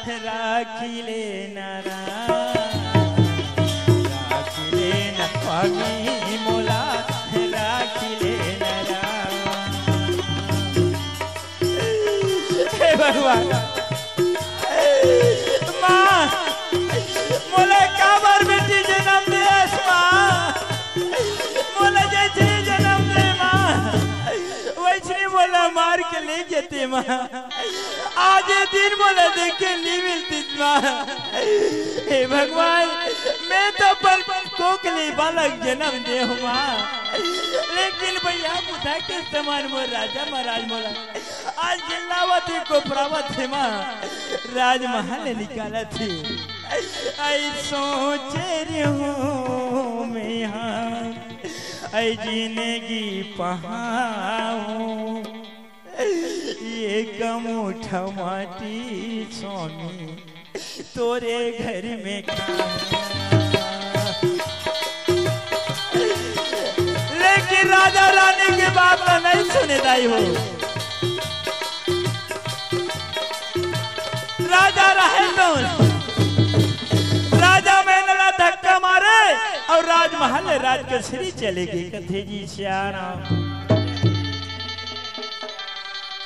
राखी लेना राखी लेना स्वामी मोला राखी लेना हे भगवान। माँ मोला का बार बेटी जन्म दे माँ, मोला जैसे जन्म दे माँ वैसे बोला मार के ले जाते माँ। आज दिन बोला देखे नहीं मिलती माँ। हे भगवान मैं तो पर कोकली बालक जन्म दे हूँ माँ, लेकिन भैया बुधा के समान मोर राजा महाराज मोला आज जिलावत को प्रावत है माँ, राजमहल निकाला थी। आई सोचे रही हूँ मैं यहाँ आई जिंदगी पहाऊं, ये कमूठा माटी स्वामी तोरे घर में लेकिन राजा रानी की बात नहीं सुने दाई हो। राजा रहे तो राजा मैंने धक्का मारे और राजमहल राज के श्री चलेगी कथे जी सियारा।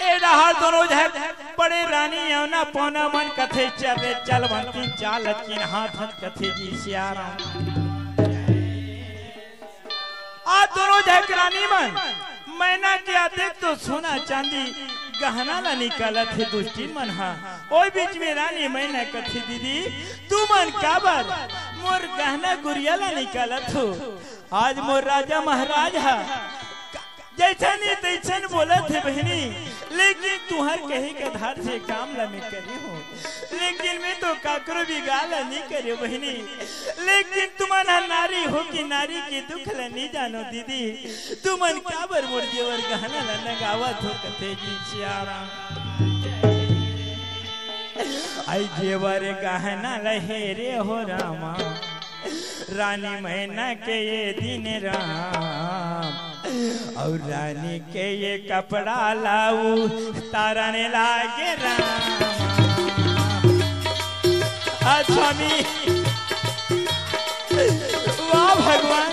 ए रहा दोनों बड़े रानी यौना पौना मन कथे चले चलवंती चाल चिन्हा कथे जी सियाराम। आ दोनों झक रानी मन मैना के अधिक तो सोना चांदी गहना ला निकाला थे दुष्टी मन हा। ओई बीच में रानी मैना कथी दीदी तू मन काबर मोर गहना गुड़िया ला निकाला थो। आज मोर राजा महाराज हा जैसन ही तैसन बोला थे बहनी, लेकिन तुहर कहे के धार से काम ला मैं करे हो, लेकिन मैं तो काकरो भी गाला नहीं करे बहनी। लेकिन तुम्हारा नारी हो कि नारी के दुख ला नहीं जानो दीदी, तुमन काबर मोर जेवर गहना ला नगावत हो कथे जी सियाराम। आई जेवर गहना लहेरे हो रामा रानी मैना के ये दिन राम, और रानी के ये कपड़ा लाऊ तारने लागे राम। स्वामी वाह भगवान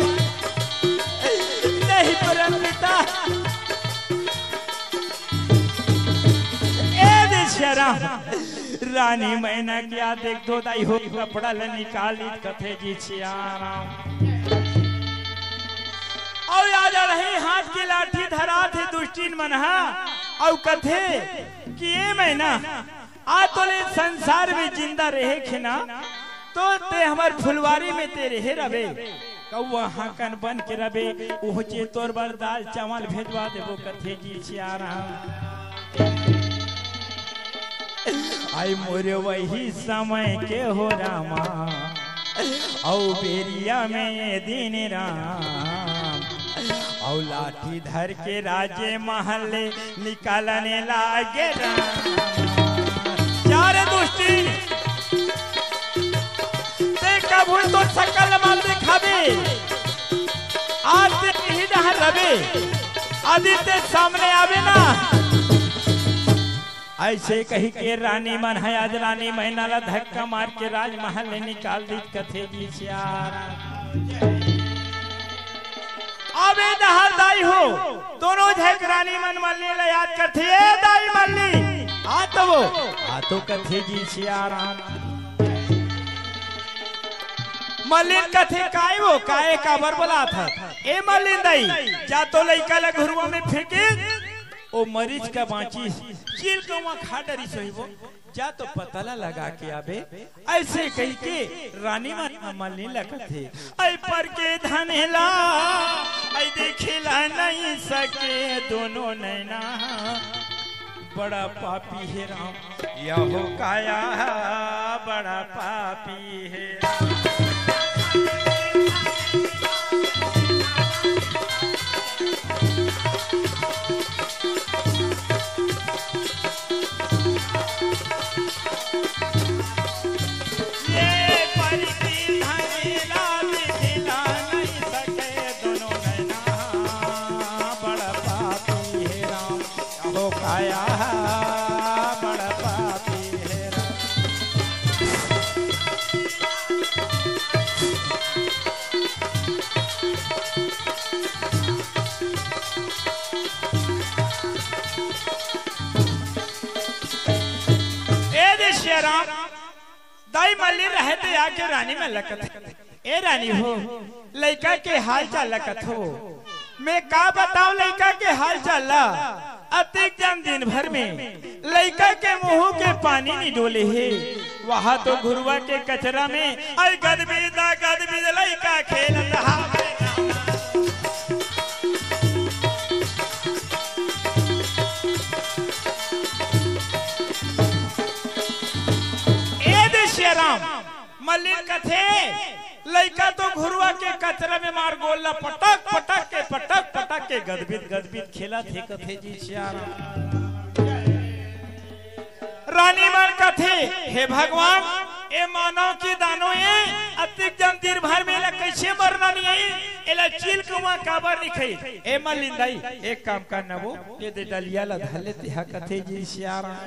नहीं परम पिता ए देशराम। रानी मैना क्या देख दो दाई हो कपड़ा ले निकाली कथे जी सियाराम। और याद रही हाथ की लाठी धरा थे दुष्टीन मनहा और कथे कि ये मैना आ तोले संसार में जिंदा रहे खिना तो ते हमार फुलवारी में ते रहे रबे कौवा हाकन बन के रबे उहचे तोर बर दाल चावल भेजवा देबो कथे जी सियाराम। आई मोरे वही समय के हो रामा औ बेरिया में दिन राम, और लाठी धर के राजे महल निकालने लागे राम। चारे दुष्टी देखा भूल तो सकल माल दिखावे आज ही जहाँ रवे आदित्य सामने आवे ना। ऐसे कही के रानी मन है आज रानी मैना ला धक्का मार के राजमहल ने निकाल दी कथे जी सियाराम। अबे दहार दाई हो दोनों झक रानी मन मल्ली ला याद करते ए दाई मल्ली आ तो वो आ तो कथे जी सियाराम। मल्लिन कथे काय वो काय काबर बोला था ए मल्लिन दाई जा तो लइका ला घुरवा में फेंके ओ मरीज का बांची चील को वहाँ खा डरी सोईबो जा तो पतला लगा के आबे। ऐसे कही के रानी मल्ली लगते ऐ पर के धनेला ऐ देखिला नहीं सके दोनों नैना बड़ा पापी है राम यहो काया बड़ा पापी है। दाई मल्ली रहते आके रानी में लकत ए रानी हो लइका के हाल चाल लकत हो मैं का बताऊं लइका के हाल चाल ला। अतिक जन दिन भर में लइका के मुंह के पानी नहीं डोले है वहाँ तो घुरवा के कचरा में अरे गदबीद लइका खेलता है। राम मल्लिन कथे लइका तो घुरवा के कचरा में मार गोला पटक पटक के गदबीद खेला थे कथे जी सियाराम। रानी मन कथे हे भगवान ए मानव की दानो ये अतिक जन दिन भर में ला कैसे मरना नहीं है एला चील कुमा काबर नहीं खई ए मल्लिन दाई एक काम करना वो ये दे डलिया ला धले ते कथे जी सियाराम।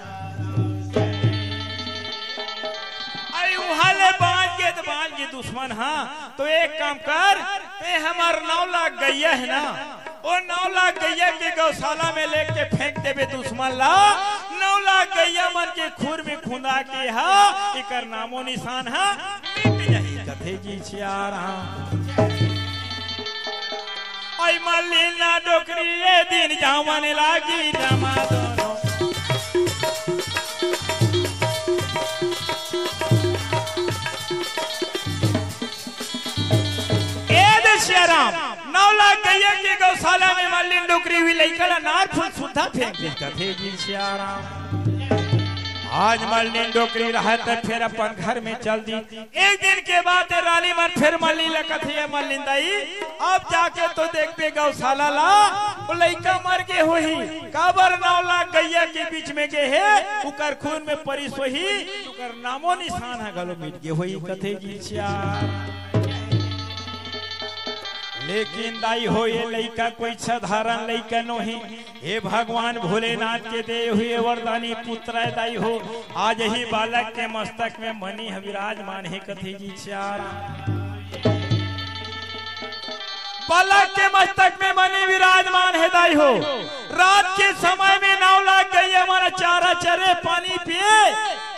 बांध के दुश्मन हाँ तो एक काम कर ए हमार 9 लाख गैया है ना वो 9 लाख गैया के गौशाला में लेके फेंक देवे दुश्मन ला 9 लाख गैया मन के खूर में खुदा के हा एकर नामो निशान हा मिट जाही कथे जी सियाराम। आई मल्लीना डोकरी ये दिन जावन लागी रमा दोनों सियाराम 9 लाख गैया की गौशाला में मल्लीन डोकरी हुई लइका नार फूल सुधा फेंक दे कथे जी सियाराम। आज मल्लीन डोकरी रहा तो फिर अपन घर में चल दी। एक दिन के बाद रानी मन फिर मल्ली लकथी है मल्लीन दाई अब जाके तो देख पे गौशाला ला वो लइका मर के होही काबर 9 लाख गैया के बीच में के है उकर खून में परिस होही उकर नामो निशान है गलो मिट के होही कथे जी सियाराम। लेकिन दाई हो ये लइका कोई साधारण लइका नहीं हे भगवान भोलेनाथ के दे हुए वरदानी पुत्र दाई हो आज ही बालक के मस्तक में मणि विराजमान है कथे जी सियाराम। बालक के मस्तक में मणि विराजमान है दाई हो रात के समय में 9 लाख गैया हमारा चारा चरे पानी पिए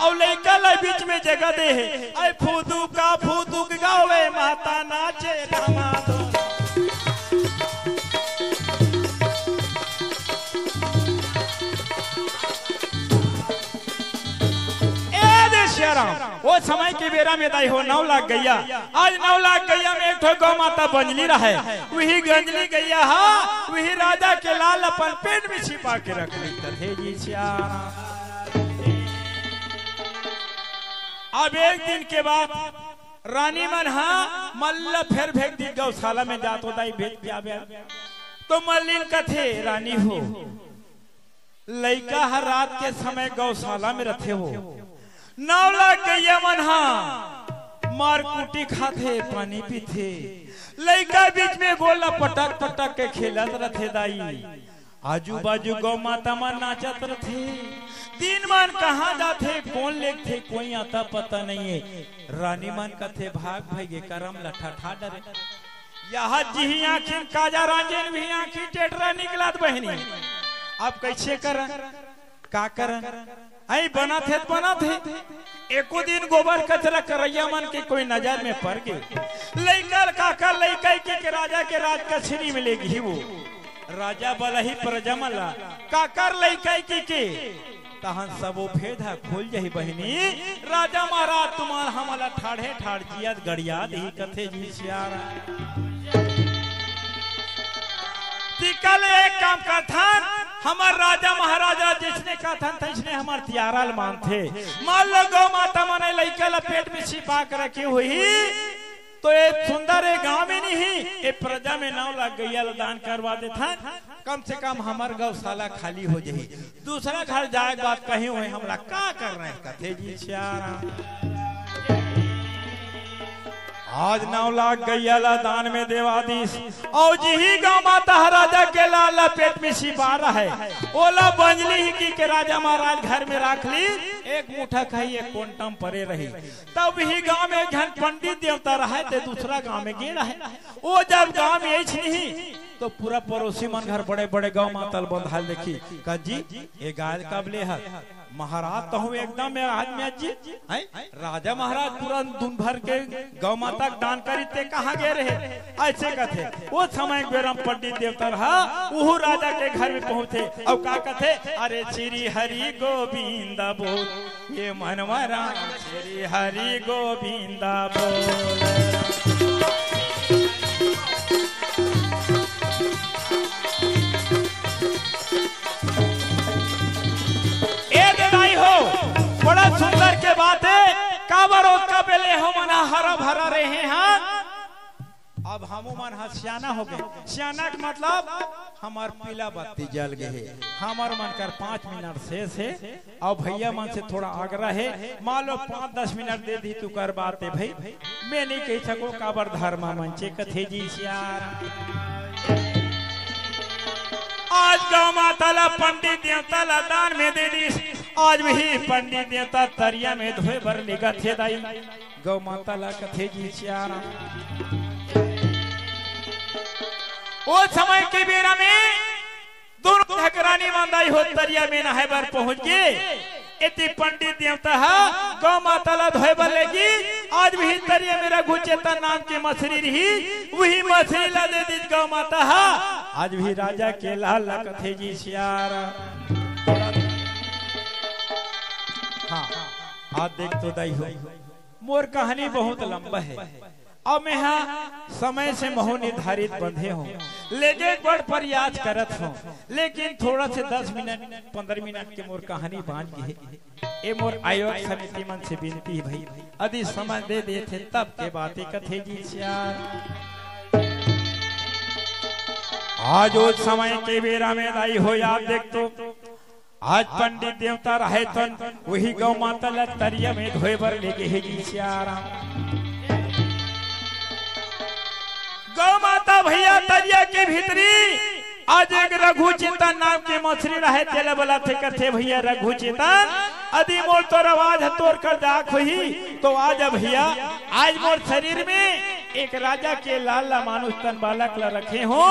और लइका ला बीच में जगह दे है ऐ फूदू का गावे माता नाचे रमा वो समय के बेरा में दाई हो 9 लाख गैया आज 9 लाख गैया में एक ठो गौ माता बंजली रहे वही गंजली गैया हा वही राजा के लाल अपन पेट में छिपा के रख ली कथे जी सियाराम। अब एक दिन के बाद रानी मन हा मल्ल फिर भेज दी गौशाला में जातो दाई भेज दिया तो मल्लीन कथे रानी हो लइका हर रात के समय गौशाला में रखे हो 9 लाख गैया मन हा मार कुटी खाते पानी पीते लइका बीच में गोला पटक पटक के खेलत रथे दाई आजू बाजू गौ माता मन नाचत रथे दिन मन कहाँ जाते कौन लेते कोई आता पता नहीं है। रानी मन कथे भाग भागे करम लठा ठा डरे यहाँ जी आखिर काजा रांझेन भी आखिर टेटरा निकलत बहनी अब कैसे कर का करन आई बना थे एको दिन गोबर कचरा करैया मन के कोई नजर में पड़ गए लइका काका लइका के राजा के राज कचहरी में ले गई वो राजा बलही प्रजा मला काकर लइका के तहन सबो भेदा खोल जही बहनी राजा महाराज तुम्हार हमला ठाढ़े ठाड़ जियत गड़िया दी कथे जी सियाराम। कल एक काम का था हमार राजा महाराजा जिसने का था इसने हमार तियारा मान थे मान लो गौ माता मने लइका ला पेट में छिपा कर रखी हुई तो ये सुंदर है गांव में नहीं ये प्रजा में 9 लाख गैया दान करवा दे था कम से कम हमार गौशाला खाली हो जाए दूसरा घर जाए बात कहीं हुए हमला का कर रहे कथे जी सियाराम। आज 9 लाख गैया ला दान में देवादीश और जी गांव माता राजा के लाल पेट में छिपा रहा है ओला बंजली ही की के राजा महाराज घर में रख ली एक मुठा खाई एक कोंटम परे रही तब ही गांव में घन पंडित देवता रहा तो दूसरा गांव में गिर है वो जब गांव में नहीं तो पूरा पड़ोसी मन घर बड़े बड़े गौ मातल बंधाल देखी का जी ये गाय कब ले है महाराज तो हूँ एकदम आदमी जी राजा महाराज पूरा दिन भर के गौ माता दान करी ते कहाँ गए रहे ऐसे कथे वो समय बेरम पंडित देवता रहा वो राजा के घर में पहुंचे और का कथे अरे श्री हरि गोविंदा बोल ये मनवरा श्री हरि गोविंदा बोल बड़ा सुंदर के बात है काबर का बेले हम मना हरा भरा रहे हैं अब हम मन सियाना हो गए सियाना का मतलब हमार पीला बत्ती जल गए हमार मन कर 5 मिनट शेष है और भैया मन से थोड़ा आग्रह है मान लो 5-10 मिनट दे दी तू कर बात है भाई मैं नहीं कह सको काबर धर्मा मंचे कथे जी सियारा आज गौ माता ला पंडित देवता ला दान में दे दी आज भी पंडित देवता तरिया में धोए भर निगत थे दाई गौ माता ला कथे जी सियारा वो समय के बेरा में दोनों ठकरानी मंदाई हो तरिया में नहाए बर पहुंच गए इति पंडित देवता है गौ माता ला धोए बलेगी आज भी तरिया मेरा घुचेता नाम की मछली रही वही मछली ला दे दी गौ माता है आज भी राजा के लाल कथे जी सियारा। हाँ आज देख तो दाई हो मोर कहानी बहुत लंबा है अब मैं हाँ समय से महु निर्धारित बंधे हूँ लेके बड़ प्रयास करत हूँ लेकिन थोड़ा से 10 मिनट 15 मिनट के मोर कहानी बांध गई ए मोर आयोग समिति मन से विनती है भाई यदि समय दे देते तब के बातें कथे जी सियार। आज वो समय के बेरा में दाई हो याद देख तो आज पंडित देवता रहे तन वही गौ माता ला तरिया में धोए बर लेके है जी सियारा। गौ माता भैया तरिया के भीतरी आज एक रघु चेतन नाम के मछली रहे तेला बोला थे करते भैया रघु चेतन यदि मोर तो आवाज तोड़ कर दाख हुई तो आज भैया आज मोर शरीर में एक राजा के लाल ला मानुष तन बालक ला रखे हो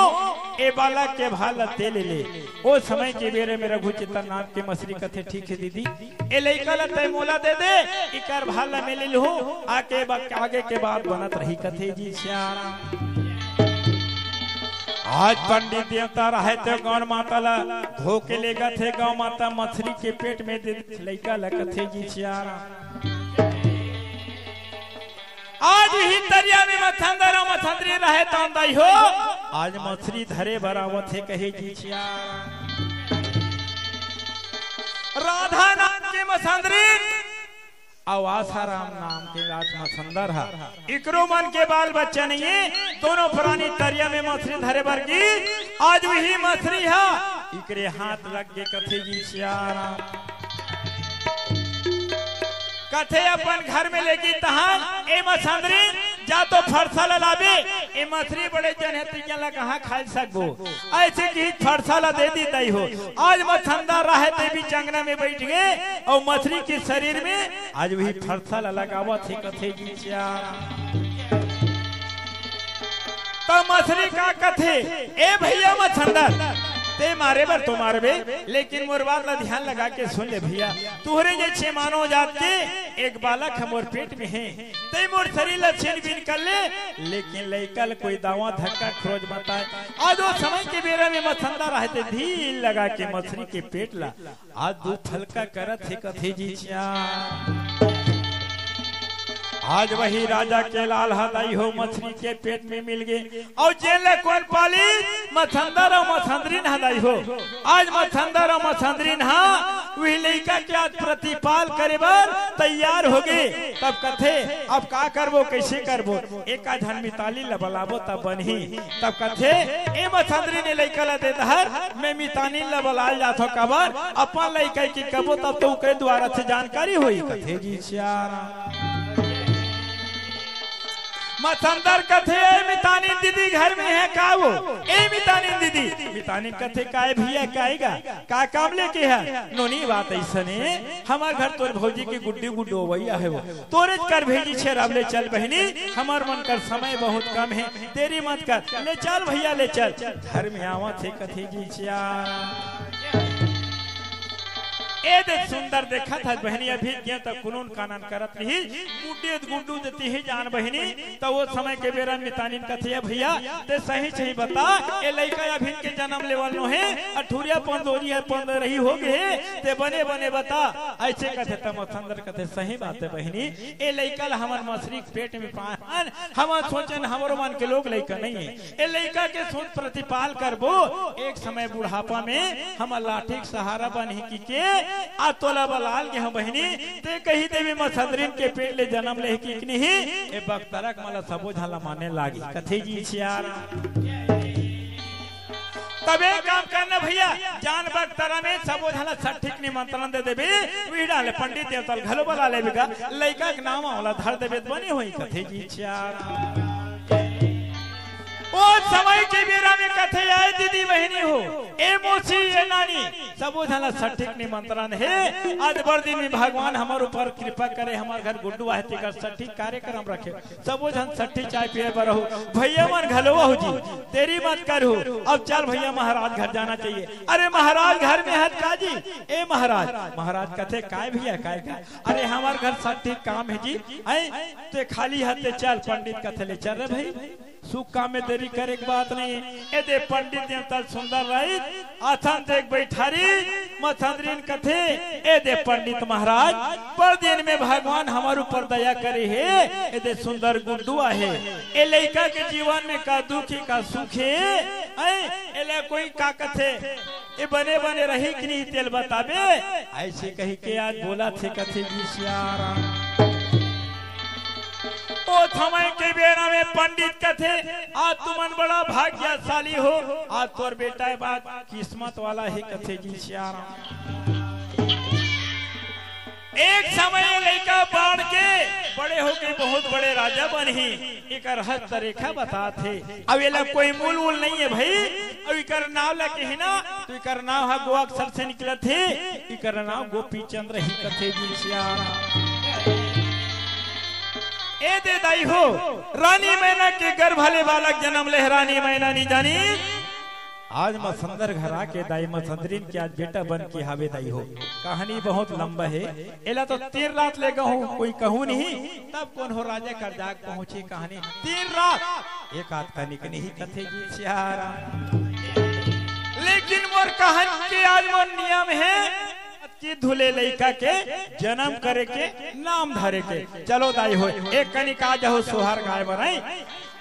ए बालक के भाला तेल ले ओ समय के बेरे में रघु चेतन नाम के मछली कथे ठीक है दीदी ए लइका ला तय मोला दे दे इकर भाला में ले लो आगे के बाद बनत रही कथे जी सियारा। आज पंडित देवता रहे थे गौ माता ला धो के ले गए थे गौ माता मछली के पेट में दे लइका ला कथे जी सियारा। आज ही तरिया में मथंदर मथंदरी रहे तो अंदाई हो आज मछली धरे बरावत है कहे जी सियारा। राधा नाम के मथंदरी और आसाराम नाम के राज मथंदर है इकरो मन के बाल बच्चा नहीं है दोनों प्राणी तरिया में मछली धरे बरगी आज वही मछली है इकरे हाथ लग गए कथे जी सियारा। कथे अपन घर में लेगी तहान ए मछंदरी जा तो फरसा लाबे ए मछली बड़े जन है तिया ला कहां खा सकबो ऐसे की फरसा ला दे दी तई हो आज मछंदा रहे ते भी चंगना में बैठ गए और मछली के शरीर में आज वही फरसा ला लगावत है कथे जी सियारा। तो मछली का कथे ए भैया मछंदर ते मारे बर तो मारबे लेकिन मोर बात ला ध्यान लगा के सुन ले भैया तुहरे जैसे मानव जात के एक बालक मोर पेट में है ते मोर शरीर ला छीन बीन कर ले लेकिन लइकल कोई दावा धक्का खोज बताए आज वो समय के बेरा में मथंदा रहते धील लगा के मछली के पेट ला आज दो फलका करत है कथे जी सियारा। आज वही राजा के लाल हदाई हो मछली के पेट में मिल गए और जेल कौन पाली मथंदर और मथंदरीन हदाई हो आज मथंदर और मथंदरीन हाँ वही लड़का के आज प्रतिपाल करे बर तैयार हो गए तब कथे अब का करबो कैसे करबो एक धन मिताली ला बलाबो तब बनी तब कथे ए मथंदरी ने लड़का ला दे दहर मैं मितानी ला बलाल जाथो कबर अपन लड़का की कबो तब तो के द्वारा से जानकारी हुई कथे जी सियारा। मथंदर कथे मितानी दीदी घर में है का वो ए मितानी दीदी मितानी कथे काय भैया काएगा का काम लेके है नोनी बात ऐसने हमार घर तोर भौजी के गुड्डी गुड्डो वैया है वो तोरे कर भेजी छे अब ले चल बहनी हमार मन कर समय बहुत कम है तेरी मत कर ले चल भैया ले चल घर में आवत है कथे जी सियारा। ए दे सुंदर देखा था बहनी अभी क्या तो कुनून कानून करत नहीं गुड्डे गुड्डू देती है जान बहनी तो वो समय के बेरा मितानी कथे भैया ते सही सही बता ए लइका अभी के जन्म लेवल नो है अठुरिया पंदोरी है पंद रही हो गए ते बने बने बता ऐसे कथे त मथंदर कथे सही बात है बहनी ए लइका हमर मछली पेट में पान हम सोचन हमरो मन के लोग लइका नहीं है ए लइका के सोच प्रतिपाल करबो एक समय बुढ़ापा में हम लाठी के सहारा बन ही के आ तोला बलाल के हम बहनी ते कही देवी मथंदरीन के पेट ले जन्म ले की नहीं ए बक्तरक मला सबो झाला माने लागी कथे जी सियारा। तबे काम करना भैया जान बक्तरा में सबो झाला सठिक निमंत्रण दे देबे वीडा ले पंडित देवता घलो बला लेबेगा लइका के नाम वाला धर देबे बनी होई कथे जी सियारा। ओ समय के बेरा में कथे आए दीदी बहनी हो ए मोसी ए नानी सबो झला सठिक निमंत्रण है। आज बड़ दिन में भगवान हमारे ऊपर कृपा करे, हमारे घर गुड्डू आए तेकर सठिक कार्यक्रम रखे, सबो झन सठी चाय पिए बरहु। भैया मन घलवा हो जी तेरी मत करू, अब चल भैया महाराज घर जाना चाहिए। अरे महाराज घर में हत काजी ए महाराज, महाराज कथे काय भैया काय, अरे हमारे घर सठिक काम है जी, तो खाली हाथे चल पंडित कथे ले चल रे भाई, सुख काम में देरी करे की बात नहीं है। ए दे पंडित देवता सुंदर रही आथन देख बैठारी मथंदरीन कथे ए दे पंडित महाराज पर दिन में भगवान हमारे ऊपर दया करे है। ए दे सुंदर गुड्डुआ है, ए लड़का के जीवन में का दुखी का सुख है, ए कोई का कथे ए बने बने रही कि नहीं तेल बताबे, ऐसे कही के आज बोला थे कथे ओ समय के बेरा में पंडित कथे आज तुमन बड़ा भाग्यशाली हो, आज तोर बेटा बात किस्मत वाला है कथे जी श्याम। एक समय लड़का बाढ़ के बड़े हो के बहुत बड़े राजा बनी, एक हस्त तरीका बताते। अब ये कोई मूल वूल नहीं है भाई, अब इकर नाव लगे है ना, तो इकर नाव है गोवा अक्सर से निकले थे, इकर नाव गोपी चंद्र ही कथे जी श्याम। ए दे दाई हो रानी मैना के गर्भ भले बालक जन्म ले, रानी मैना नहीं जानी आज मसंदर घर आके दाई मसंदरीन के आज बेटा बन के हावे दाई हो। कहानी बहुत लंबा है, एला तो 3 रात ले गहूं कोई कहूं नहीं, तब कौन हो राजा कर जाग पहुंची कहानी 3 रात एक आध का निक नहीं कथे जी सियारा। लेकिन मोर कहानी के आज मोर नियम है कि धुले लड़का के जन्म करे के नाम धरे के। चलो दाई हो एक कनिका जहो सोहर गाय बनाई,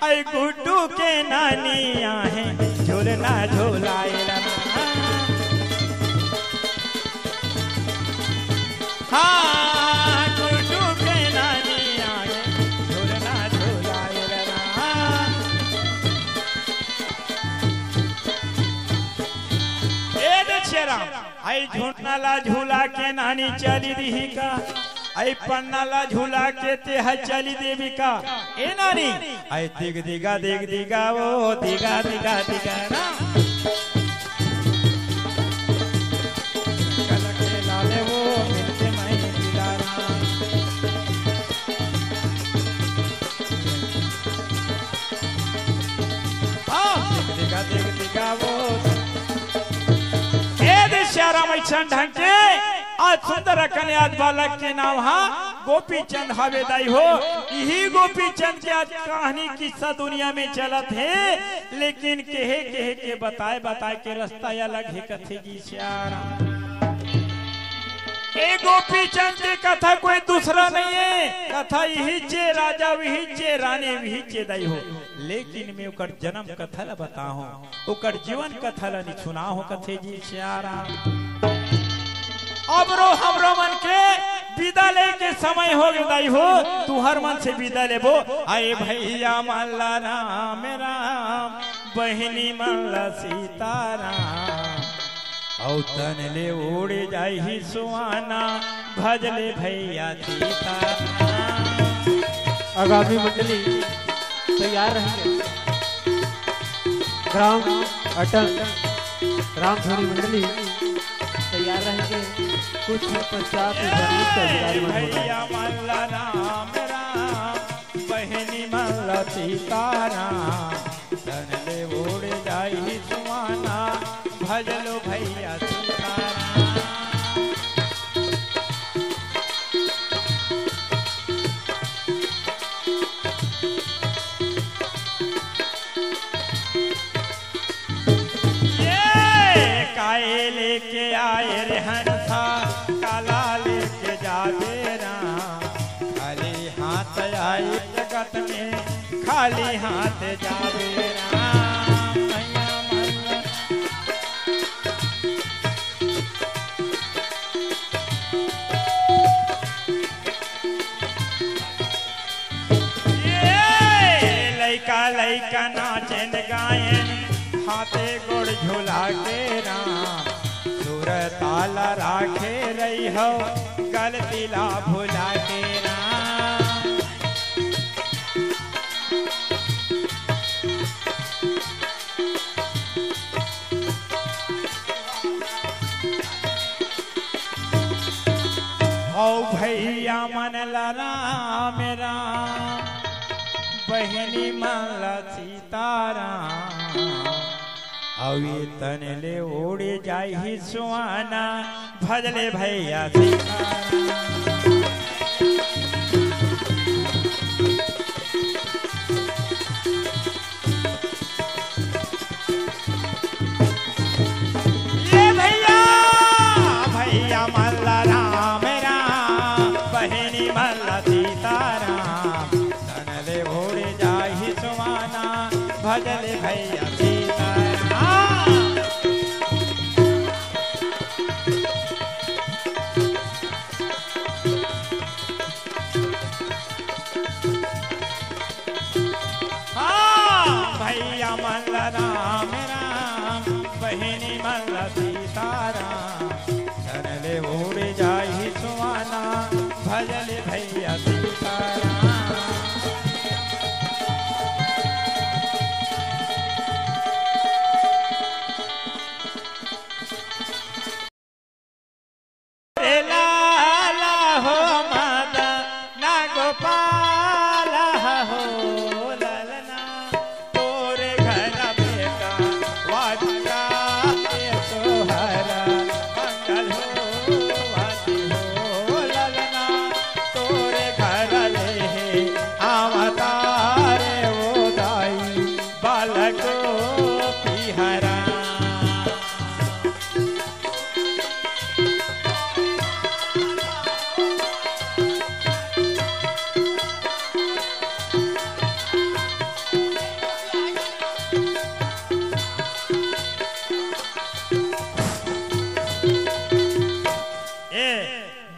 आई गुड्डू के नानी आहे झूलना झूलाए हाँ गुड्डू के नानी आहे झूलना झूलाए ए दे छेरा आई झूठनाला झूला के नानी चली दी का, आई पन्नाला झूला के ते चली देवी का ए नानी, आई दिग दिगा वो दिगा ना कल के लाले वो मिलके मैं दिलाना दिग दिगा वो ढंग के आज सुंदर कन्याद बालक के नाम हाँ गोपी चंद हावे दाई हो। यही गोपी चंद के आज कहानी किस्सा दुनिया में चलत है, लेकिन कहे के बताए के रास्ता अलग है कथे जी श्यारा। ए गोपी चंद की कथा कोई दूसरा नहीं है, कथा यही चे राजा वही चे रानी वही चे दाई हो। लेकिन मैं उकर जन्म कथा ला बताऊं, उकर जीवन कथा ला नहीं सुनाऊं कथे जी श्यारा। अब रो हमरो मन के विदा ले के समय हो गई हो, तू हर मन से विदा लेबो। आए भैया मल्ला राम राम बहनी मल्ला सीताराम, औतन ले उड़ जाई सुहाना भजले भैया सीताराम। आगामी मंडली तैयार रहेंगे, ग्राम अटल रामधुनी मंडली तैयार रहेंगे। कुछ पश्चात भैया मल्ला राम राम बहनी मल्ला सीताराम, तन ले उड़ जाई सुहाना भजलो भैया सीताराम। ये काये लेके आए रे हंसा, काला लेके जावे राम, खाली हाथ आई जगत में खाली हाथ जावे राम। लैका नाचन गायन हाथे गोड़ झूला के राम, सुर ताला राखे रही हो गलतीला भुला के राम। भैया मन राम राम बहनी मन सीताराम अवे तन ले ओड़े जाहि सुहाना भजले भैया सीताराम। भजले भैया सीताराम। भैया मल्ल राम राम बहनी मल्ल सीताराम चले उड़ जाहि सुहाना भजले भैया सीताराम।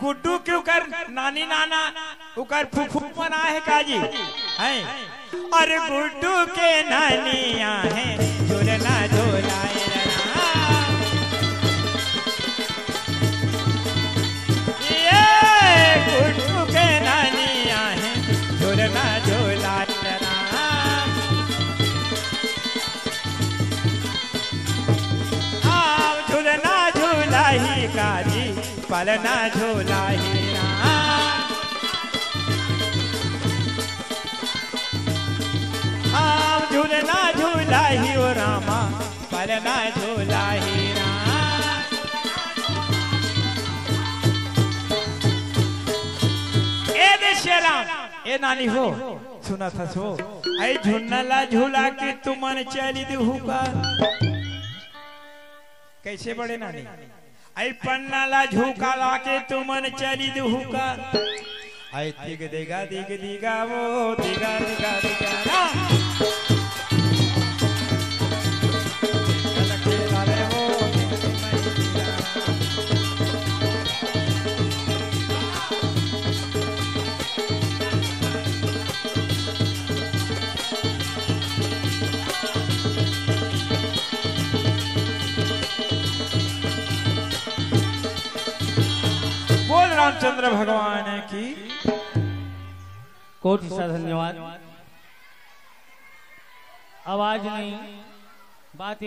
गुड्डू के उकर नानी नाना उकर फुफू बना है काजी हैं। अरे गुड्डू के नानिया है झूलना झूलाए ये गुड्डू के नानिया है झूलना झूलाए झूलना झूला ही काजी पलना झूला ही झूलना झूला ही ओ रामा पलना झूला ही ए देशराम ए नानी हो सुना था सो आई झुन्नला झूला के तुमन चली दू का कैसे बड़े नानी आई पन्नाला झूका लाके तुमन चली दुहुका आई दिग दिगा वो दिगा दिगा दिगा रामचंद्र भगवान की कोटि सा धन्यवाद। आवाज नहीं बात